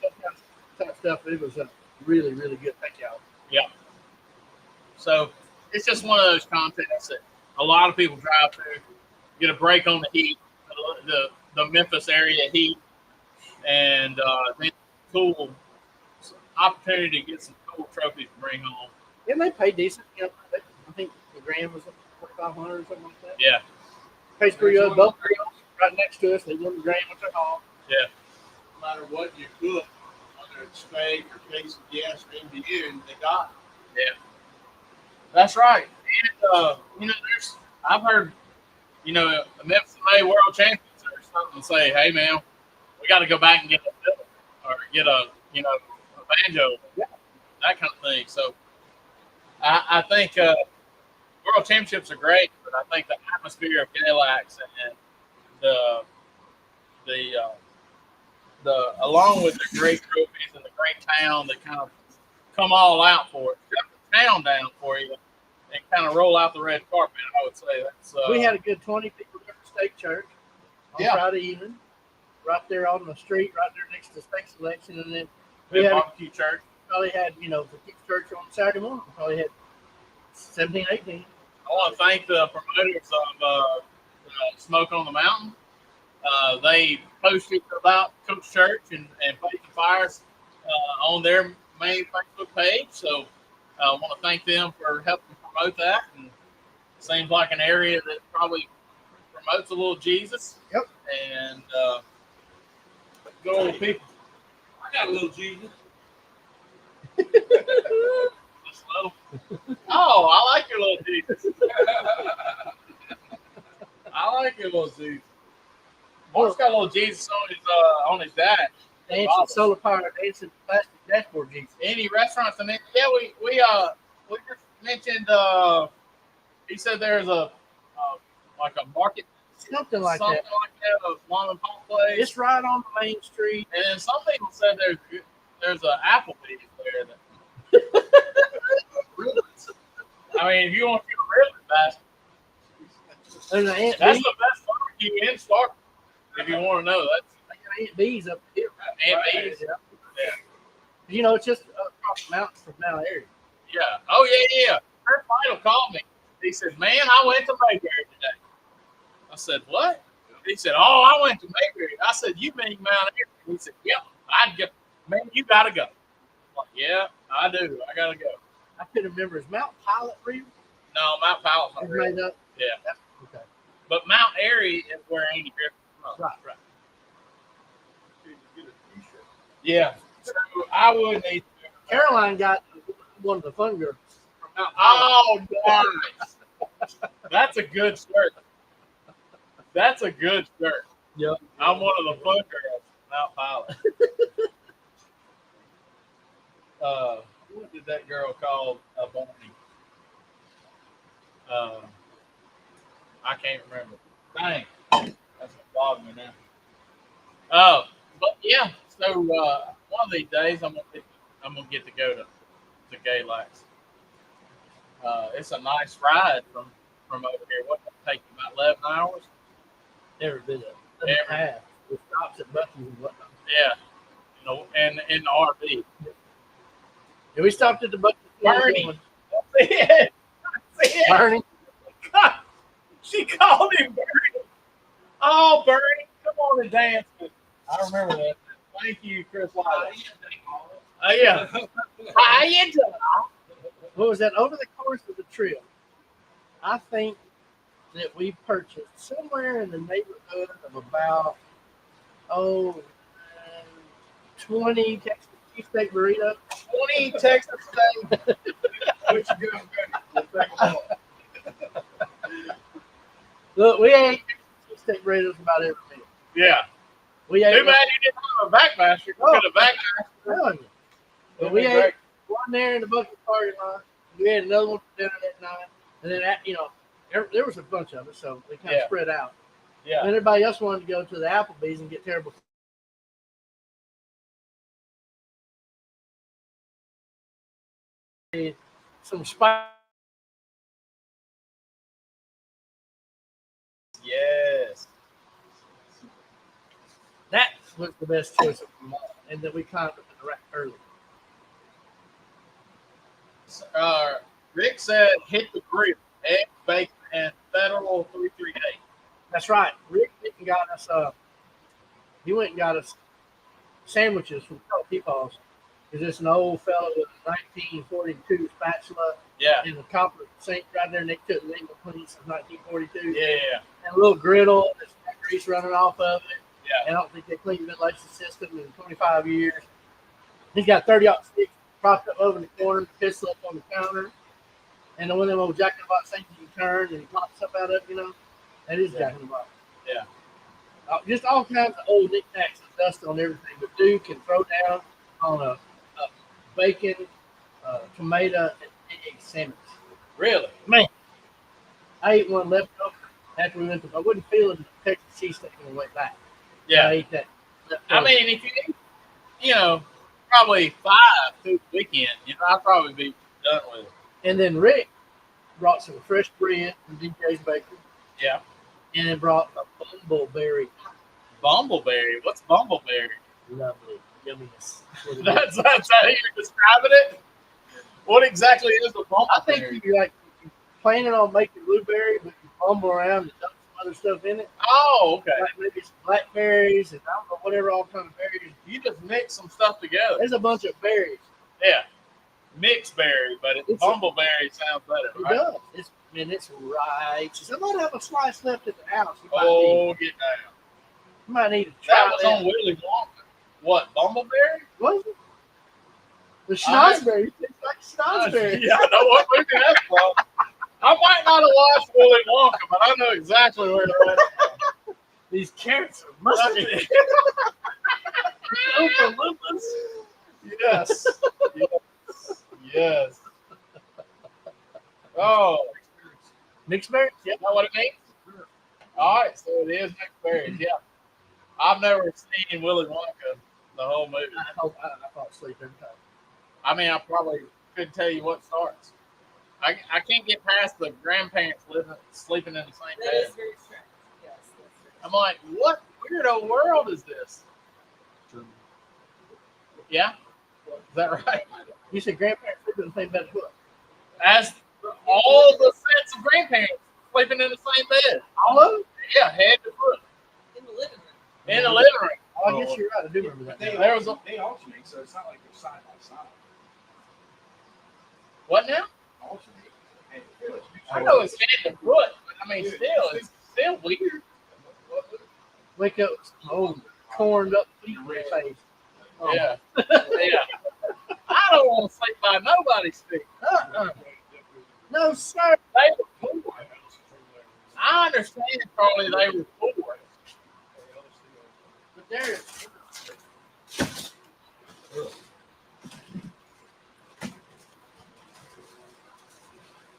type stuff. It was really, really good. Thank y'all. Yeah. So it's just one of those contests that a lot of people drive through, get a break on the heat, the Memphis area heat, and then cool opportunity to get some cool trophies to bring home. And they pay decent. You know, I think the grand was 4,500 or something like that. Yeah. Pays pretty good. Both grills right next to us. They won the grand with their haul. Yeah. No matter what you cook, whether it's steak or quesadillas or Indian, they got it. Yeah. That's right. And, I've heard, the Memphis May World Champions or something say, hey, man, we got to go back and get a fiddle or get a banjo, that kind of thing. So I think World Championships are great, but I think the atmosphere of Galax and the along with the great trophies and the great town that kind of come all out for it, shut the town down for you, and kind of roll out the red carpet. I would say that's. We had a good 20 people at the Stake Church on Friday evening, right there on the street, right there next to Stake Selection, and then we had barbecue church. Probably had the Kids Church on Saturday morning. Probably had 17, 18. I want to thank the promoters of Smoke on the Mountain. They posted about Coach Church and Faith and Fires on their main Facebook page. So I want to thank them for helping promote that. And it seems like an area that probably promotes a little Jesus. Yep. And good old people. I got a little Jesus. Just a little. Oh, I like your little Jesus. I like your little Jesus. Mark's got a little Jesus on his dash. Dancing solar powered, dancing plastic dashboard Jesus. Any restaurants? I mean, yeah, we just mentioned. He said there's a like a market, something like that, a mom and pop place. It's right on the main street. And then some people said there's an Applebee's there. That, I mean, if you want to get really fast, that's the best barbecue in Starkville. If you want to know, that's Aunt B's up here. Aunt B's. Yeah. It's just across the mountains from Mount Airy. Yeah. Oh yeah. Her Vital called me. He said, "Man, I went to Mayberry today." I said, "What?" He said, "Oh, I went to Mayberry." I said, "You mean Mount Airy?" He said, "Yeah, I'd go. Man, you gotta go." I'm like, "Yeah, I do. I gotta go." I couldn't remember. Is Mount Pilot real? No, Mount Pilot's not real. Made up. Yeah. Okay. But Mount Airy is where Andy Griffith is from. Right. Yeah. So I would need to. Caroline got one of the fun girls. Oh, nice. That's a good shirt. That's a good shirt. Yep. I'm one of the fun girls, Mount Pilot. What did that girl call Bonnie? I can't remember. Dang. That's bothering me now. But yeah, so one of these days I'm gonna get to go to Galax. It's a nice ride from over here. What did it take you, about 11 hours? Every bit of it. Every- Half. With stops at Bucky's and whatnot. Yeah. And in the RV. Yeah, we stopped at the Bucky's. Bernie. Yeah. Bernie. God, she called him Bernie. Oh, Bernie, come on and dance with me. I remember that. Thank you, Chris Wiley. Yeah. How you doing? What was that? Over the course of the trip, I think that we purchased somewhere in the neighborhood of about 20 Texas cheesesteak burritos. 20 Texas steak. What you doing, Benny? Look, we ate cheesesteak burritos about every meal. Yeah. We ate Too bad you didn't have a VACMASTER. You could have VACMASTEred. But we ate one there in the Bucky's parking lot. We had another one for dinner that night. And then, there was a bunch of us, so we kind of spread out. Yeah. And everybody else wanted to go to the Applebee's and get terrible some spice. Yes. That was the best choice of them all. And then we climbed up in the rack early. Rick said hit the grill, egg, bacon, and Federal 338. That's right. Rick went and got us he went and got us sandwiches from Peepaw's. Because it's an old fellow with a 1942 spatula Yeah. and a copper sink right there, and they couldn't leave it clean since 1942. Yeah. And a little griddle, there's grease running off of it. Yeah. And I don't think they cleaned the ventilation system in 25 years. He's got 30-aught sticks propped up over in the corner, pistol up on the counter. And then one of them old Jack in the Box things you turn and he pops stuff out of, That is Jack in the Box. Yeah. Just all kinds of old knickknacks and dust on everything. But Duke can throw down on a bacon, tomato, and egg sandwich. Really? Man, I ate one left over after we went to. I wouldn't feel it in the Texas cheesesteak on the way back. Yeah. I ate that. I mean, if you eat, probably 5 through the weekend, I'd probably be done with it. And then Rick brought some fresh bread from DJ's Bakery. Yeah. And then brought a bumbleberry. Bumbleberry? What's bumbleberry? Lovely yumminess. That's how you're describing it? What exactly is a bumbleberry? I think you're planning on making blueberry, but you bumble around and dump some other stuff in it. Oh, okay. Like maybe some blackberries and I don't know, whatever all kind of berries. You just mix some stuff together. There's a bunch of berries. Yeah. Mixed berry, but It's bumbleberry sounds better, It right? does. It's right. Somebody have a slice left at the house. You Get down. might need to try That was on Willy Wonka. What, bumbleberry? Was it? The schnozberry. It's like schnozberry. Yeah, I know what movie that's from. I might not have watched Willy Wonka, but I know exactly where it was. These carrots are musty. Oompa Loompas. Yes. Yes. Oh. Mixed berries? You know what it means? All right, so it is mixed berries, yeah. I've never seen Willy Wonka, the whole movie. I fall asleep every time. I mean, I probably couldn't tell you what starts. I can't get past the grandparents sleeping in the same That bed. is very strange. Yes, that's very I'm like, what weirdo world is this? Yeah? Is that right? You said grandparents sleep in the same bed as what? As all the sets of grandparents sleeping in the same bed. All of them? Yeah, head to foot. in the living room. In the living room. Oh, I guess you're right. I do remember that. They, There was they alternate, so it's not like they're side by side. What now? Alternate. And I know it's head to foot, but I mean, it's still weird. Wake up, old corned up feet in your face. Oh. Yeah. Yeah. I don't want to sleep by nobody's feet. No, sir. They were poor. I understand, Charlie, they were poor. But there,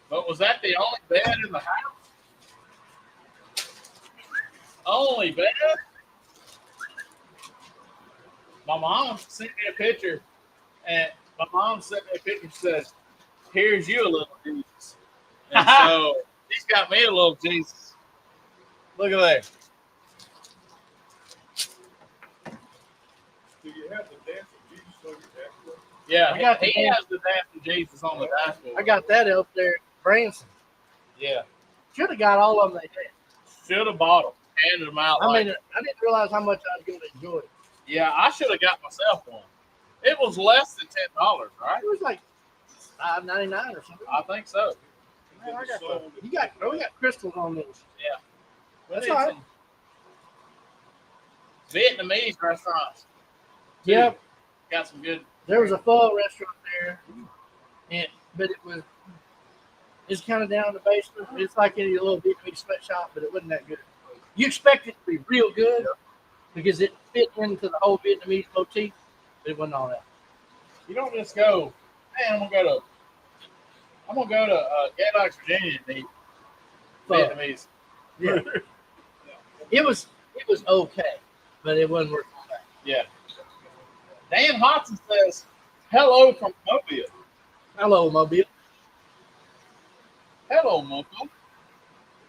But was that the only bed in the house? Only bed? My mom sent me a picture, and says, "Here's you a little Jesus." And so he's got me a little Jesus. Look at that. do you have the dance of Jesus on your dashboard? Yeah, I got he the- has the dance of Jesus on the dashboard. I got that up there, Branson. Yeah. Should have got all of them they had. Should have bought them. Handed them out. I like- mean, I didn't realize how much I was going to enjoy it. yeah, I should have got myself one. It was less than $10, right? It was like $5.99 or something. I think so. Man, I got we got crystals on these. That's all right. Vietnamese restaurants. too. Yep. Got some good. There was a pho restaurant there, but it's kind of down in the basement. It's like in a little Vietnamese sweatshop, but it wasn't that good. You expect it to be real good because it fit into the whole Vietnamese motif, but it wasn't all that. You don't just go, man, I'm gonna go to Gatlinburg, Virginia and eat Pho. Vietnamese. Yeah. It was okay, but it wasn't worth all that. Yeah. Dan Hodson says, hello from Mobile. Hello, Mobile. Hello, Mobile.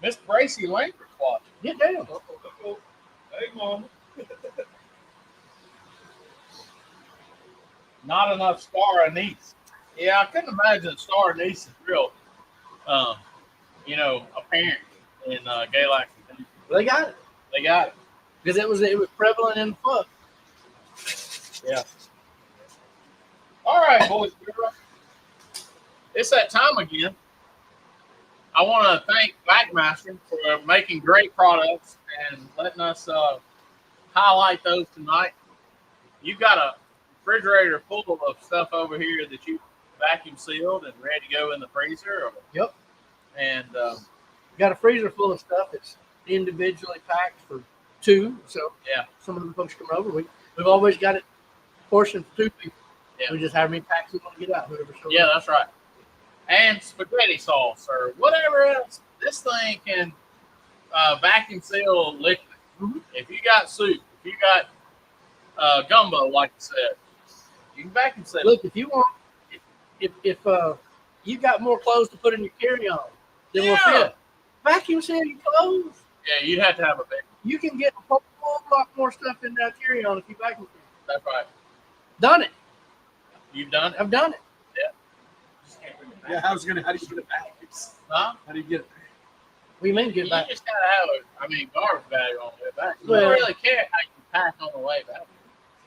Miss Bracy Langford's watching. Get down. Hey, mom. Not enough star anise. Yeah, I couldn't imagine star anise is real, apparent in Galaxy. They got it They got it. because it was prevalent in the fuck. Yeah. All right, boys. It's that time again. I want to thank VACMASTER for making great products and letting us highlight those tonight. You've got a refrigerator full of stuff over here that you vacuum sealed and ready to go in the freezer. Yep. And Got a freezer full of stuff that's individually packed for two. So yeah, some of the folks come over. We've always got it portioned for two people. Yeah. We just have many packs we want to get out. Whoever shows yeah, up. that's right. And spaghetti sauce or whatever else. This thing can vacuum seal liquid. Mhm. If you got soup, if you got gumbo, like you said, you can vacuum seal. Look, if you want, if you got more clothes to put in your carry-on than will Yeah. fit, vacuum seal your clothes. Yeah, you'd have to have a big. You can get a whole lot more stuff in that carry-on if you vacuum seal. That's right. Done it. You've done it, I've done it. Yeah, how do you get it back? huh? How do you get it back? What do you mean get You back? just gotta have garbage bag on the way back. You Well- don't really care how you pack on the way back.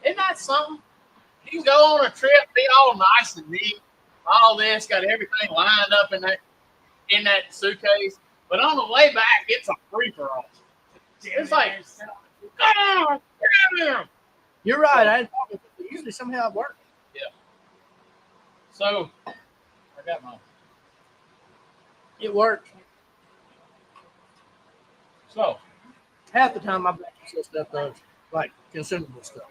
Isn't that something? You can go on a trip, be all nice and neat, all this, got everything lined up in that suitcase, but on the way back, it's a free for all. It's like, ah, damn. You're right. I didn't talk about it. Usually somehow it works. So, I got mine. It works. So, Half the time I vacuum seal stuff though, like consumable stuff.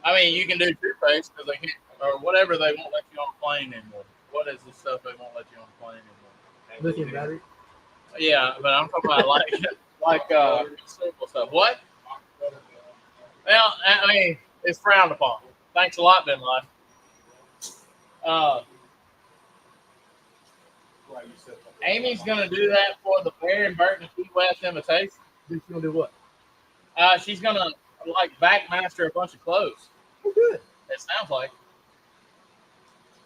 I mean, you can do toothpaste because they can't, or whatever they won't let you on a plane anymore. What is the stuff they won't let you on a plane anymore? Lithium battery. Yeah, but I'm talking about like simple stuff. What? Well, I mean, it's frowned upon. Thanks a lot, Ben Live. Amy's gonna do that for the Bear and Burton Key West invitation. She's gonna do what? She's gonna VACMASTER a bunch of clothes. Oh, good. It sounds like.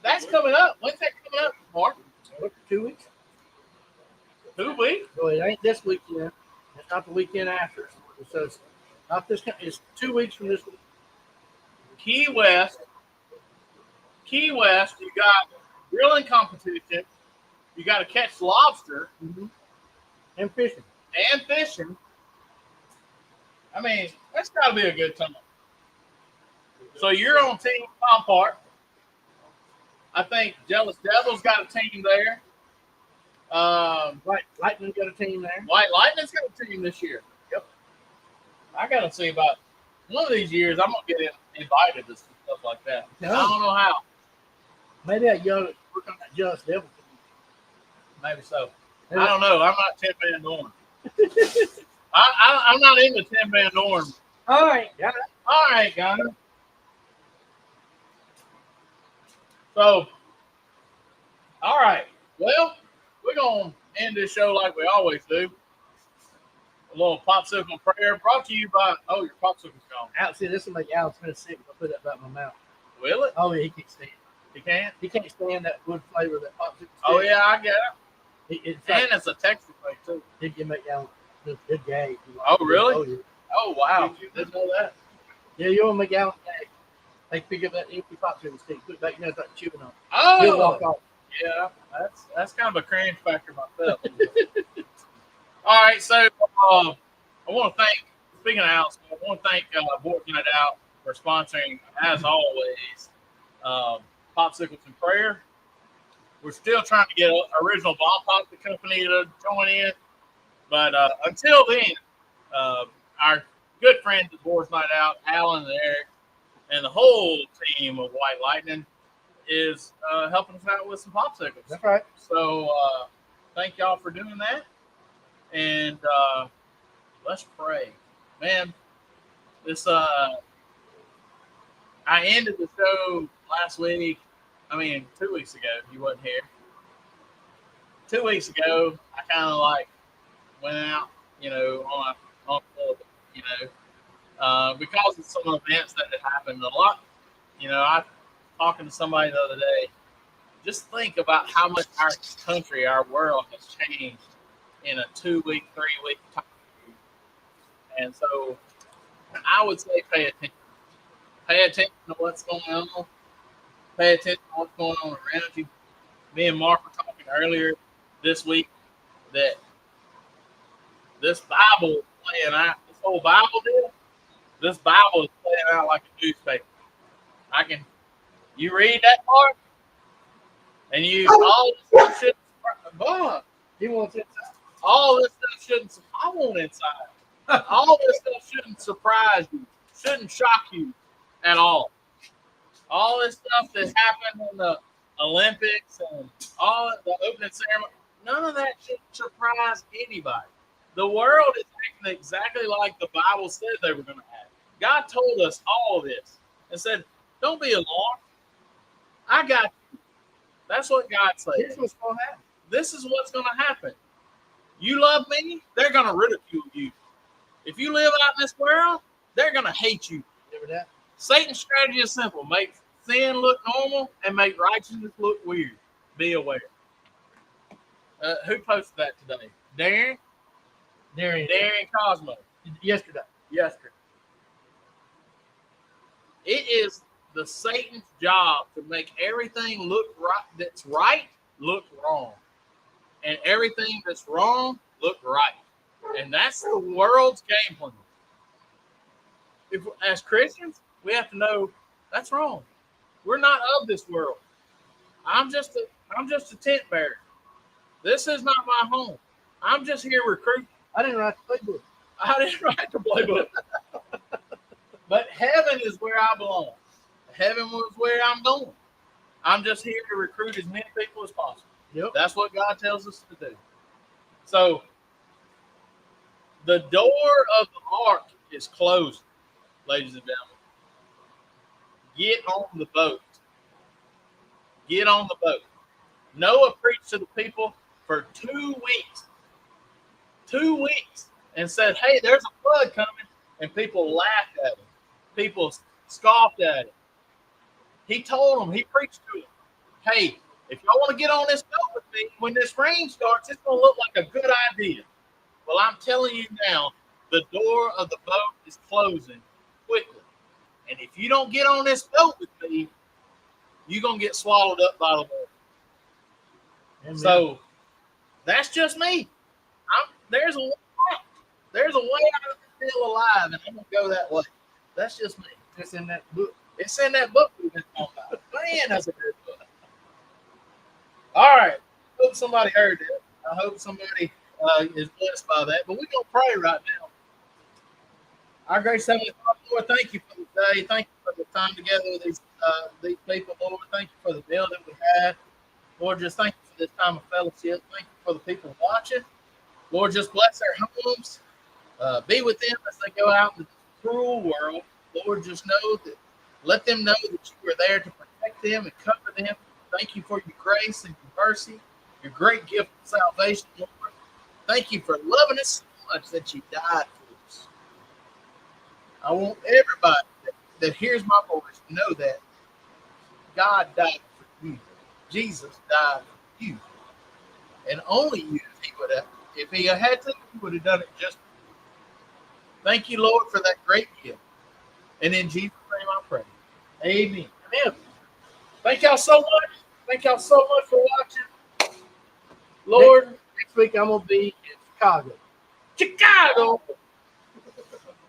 That's coming up. When's that coming up, Mark? What, 2 weeks? 2 weeks? Well, it ain't this weekend. It's not the weekend after. So it's not this. It's 2 weeks from this week. Key West. You got grilling competition. You got to catch lobster And fishing. and fishing. I mean, that's got to be a good time. So you're on Team Tom Park. I think Jealous Devil's got a team there. Right. Lightning got a team there. White Lightning's got a team this year. Yep. I got to see about one of these years. I'm gonna get invited to stuff like that. Yeah. I don't know how. Maybe I yelled work on that Jealous Devil. Maybe so. I don't know. I'm not 10-man Norm. I'm not into 10-man Norm. All right. Yeah. All right, guys. So, all right. Well, we're going to end this show like we always do. A little popsicle prayer brought to you by, oh, your popsicle's gone. Alex, see, this will make Alex feel sick if I put that back in my mouth. Will it? Oh, yeah, he can't stand it. You can't? He can't stand that wood flavor that popsicle. Oh, yeah, I get it. It's And like, it's a texture thing, too. it can make Alex good gag. Oh, really? Oh, yeah. Oh, wow. Didn't know that. Yeah, you want to make Alex gag. Like, pick up that empty popsicle stick, put it back in there, start chewing on it. He'll walk Oh, off. yeah. That's kind of a cringe factor myself. All right, so I want to thank, speaking of Alex, I want to thank Board Night Out for sponsoring, as always, Popsicles and Prayer. We're still trying to get Original Bomb Pop, the company, to join in. But until then, our good friends at Board Night Out, Alan and Eric, and the whole team of White Lightning is helping us out with some popsicles. That's right. So thank y'all for doing that. And let's pray. Man, this I ended the show last week. I mean, 2 weeks ago. You wasn't here. 2 weeks ago, I kind of like went out, on a because of some events that had happened. A lot, I talking to somebody the other day. Just think about how much our country, our world has changed in a 2 week, 3 week time. And so I would say pay attention. Pay attention to what's going on. Pay attention to what's going on around you. Me and Mark were talking earlier this week that this Bible is playing out. This whole Bible deal, this Bible is playing out like a newspaper. You read that part, and all this stuff shouldn't surprise. He wants it. All this stuff shouldn't. I want inside. All this stuff shouldn't surprise you. Shouldn't shock you at all. All this stuff that happened in the Olympics and all the opening ceremony, none of that should surprise anybody. The world is acting exactly like the Bible said they were going to act. God told us all this and said, "Don't be alarmed. I got you." That's what God said. Here's what's going to happen. This is what's going to happen. You love me, they're going to ridicule you. If you live out in this world, they're going to hate you. Remember that? Satan's strategy is simple. Make sin look normal and make righteousness look weird. Be aware. Who posted that today? Darren Cosmo. Yesterday. It is the Satan's job to make everything look right that's right look wrong. And everything that's wrong look right. And that's the world's game plan. As Christians, we have to know that's wrong. We're not of this world. I'm just a tent bearer. This is not my home. I'm just here recruiting. I didn't write the playbook. I didn't write the playbook. But heaven is where I belong. Heaven was where I'm going. I'm just here to recruit as many people as possible. Yep. That's what God tells us to do. So the door of the ark is closed, ladies and gentlemen. Get on the boat. Get on the boat. Noah preached to the people for 2 weeks. 2 weeks. And said, hey, there's a flood coming. And people laughed at him. People scoffed at him. He told them, he preached to them, hey, if y'all want to get on this boat with me, when this rain starts, it's going to look like a good idea. Well, I'm telling you now, the door of the boat is closing quickly. And if you don't get on this boat with me, you're going to get swallowed up by the water. Amen. So that's just me. There's a way I'm still alive, and I'm going to go that way. That's just me. It's in that book. It's in that book we've been talking about. Man, that's a good book. All right. I hope somebody heard it. I hope somebody is blessed by that. But we're going to pray right now. Our gracious Heavenly Father, Lord, thank you for the day. Thank you for the time together with these people, Lord. Thank you for the meal that we had. Lord, just thank you for this time of fellowship. Thank you for the people watching. Lord, just bless their homes. Be with them as they go out in the cruel world. Lord, just know that, let them know that you are there to protect them and cover them. Thank you for your grace and your mercy, your great gift of salvation, Lord. Thank you for loving us so much that you died for us. I want everybody that hears my voice to know that God died for you. Jesus died for you. And only you, if he had to, he would have done it just for you. Thank you, Lord, for that great gift. And in Jesus' name I pray. Amen. Amen. Thank y'all so much. Thank y'all so much for watching. Lord, Next week I'm going to be in Chicago. Chicago.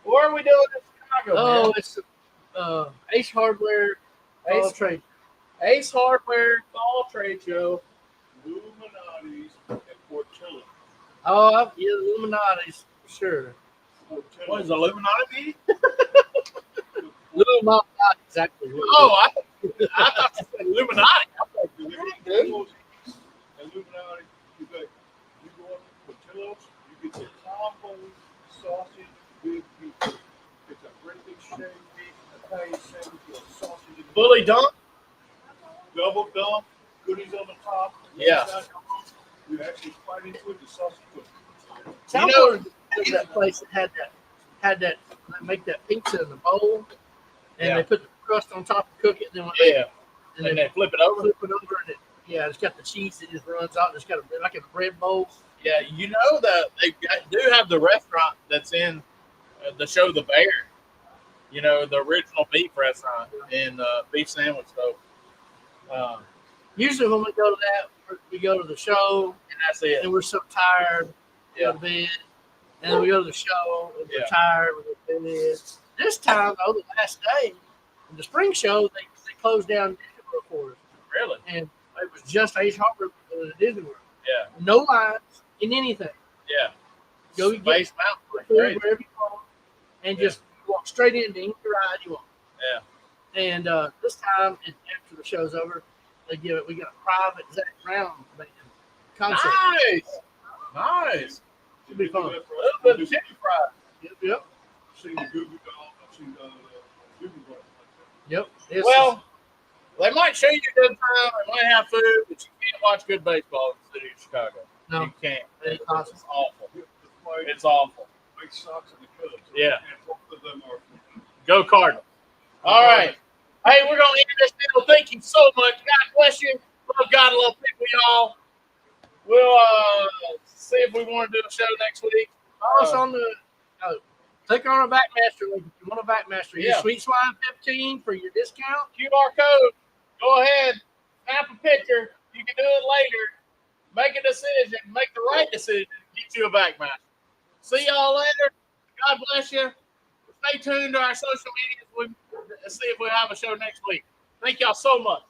What are we doing in Chicago? Oh, man? it's Ace Hardware Fall Trade. Ace Hardware Fall Trade Show. Illuminati's at Portillo. Oh, yeah, the Illuminati's for sure. What is Illuminati? Illuminati, exactly. Oh, I thought you said Illuminati. I thought you were Illuminati, you go up to Portillo's, you get the combo sausage with beef. It's a great big shaved beef, Italian sandwich with a sausage. fully done. Double dump, goodies on the top. Yeah. You actually bite into it, the sausage cooks. Southport was that place that had that they make that pizza in the bowl, and Yeah. they put the crust on top and cook it. Then when Yeah. and And they they flip it over. flip it over, and it's got the cheese that just runs out. It's got like a bread bowl. Yeah, you know that do have the restaurant that's in the show The Bear. You know, the original beef restaurant in Beef Sandwich Stove. Usually when we go to that, we go to the show, And that's it. and we're so tired, we go to bed. And then we go to the show, and we're tired, we go to bed. This time, though, the last day, in the spring show, they closed down Disney World for us. Really? And it was just Ace Harbor at Disney World. Yeah. No lines in anything. Yeah. Go get Space Mountain. food Crazy. wherever you want, and just walk straight into any ride you want. Yeah. And this time, after the show's over, we got a private Zach Brown band concert. Nice. Nice. Should be fun. A little bit of chicken fried. Yep. I've seen the Goo Goo Dolls. I've seen the Goo Goo Dolls. Yep. It's- Well, they might show you a good time. They might have food, but you can't watch good baseball in the city of Chicago. No. You can't. It ain't possible. It's awful. The White It's awful. Sox and the Cubs. Yeah. And both of them are. Go Cardinals. All right. Hey, we're going to end this deal. Thank you so much. God bless you. Love God, love people, y'all. We'll see if we want to do a show next week. Follow us on the click on our Backmaster link if you want a Backmaster. Use Yeah. Sweet Swine 15 for your discount. QR code. Go ahead. Snap a picture. You can do it later. Make a decision. Make the right decision. Get you a Backmaster. See y'all later. God bless you. Stay tuned to our social medias. We'll see if we'll have a show next week. Thank y'all so much.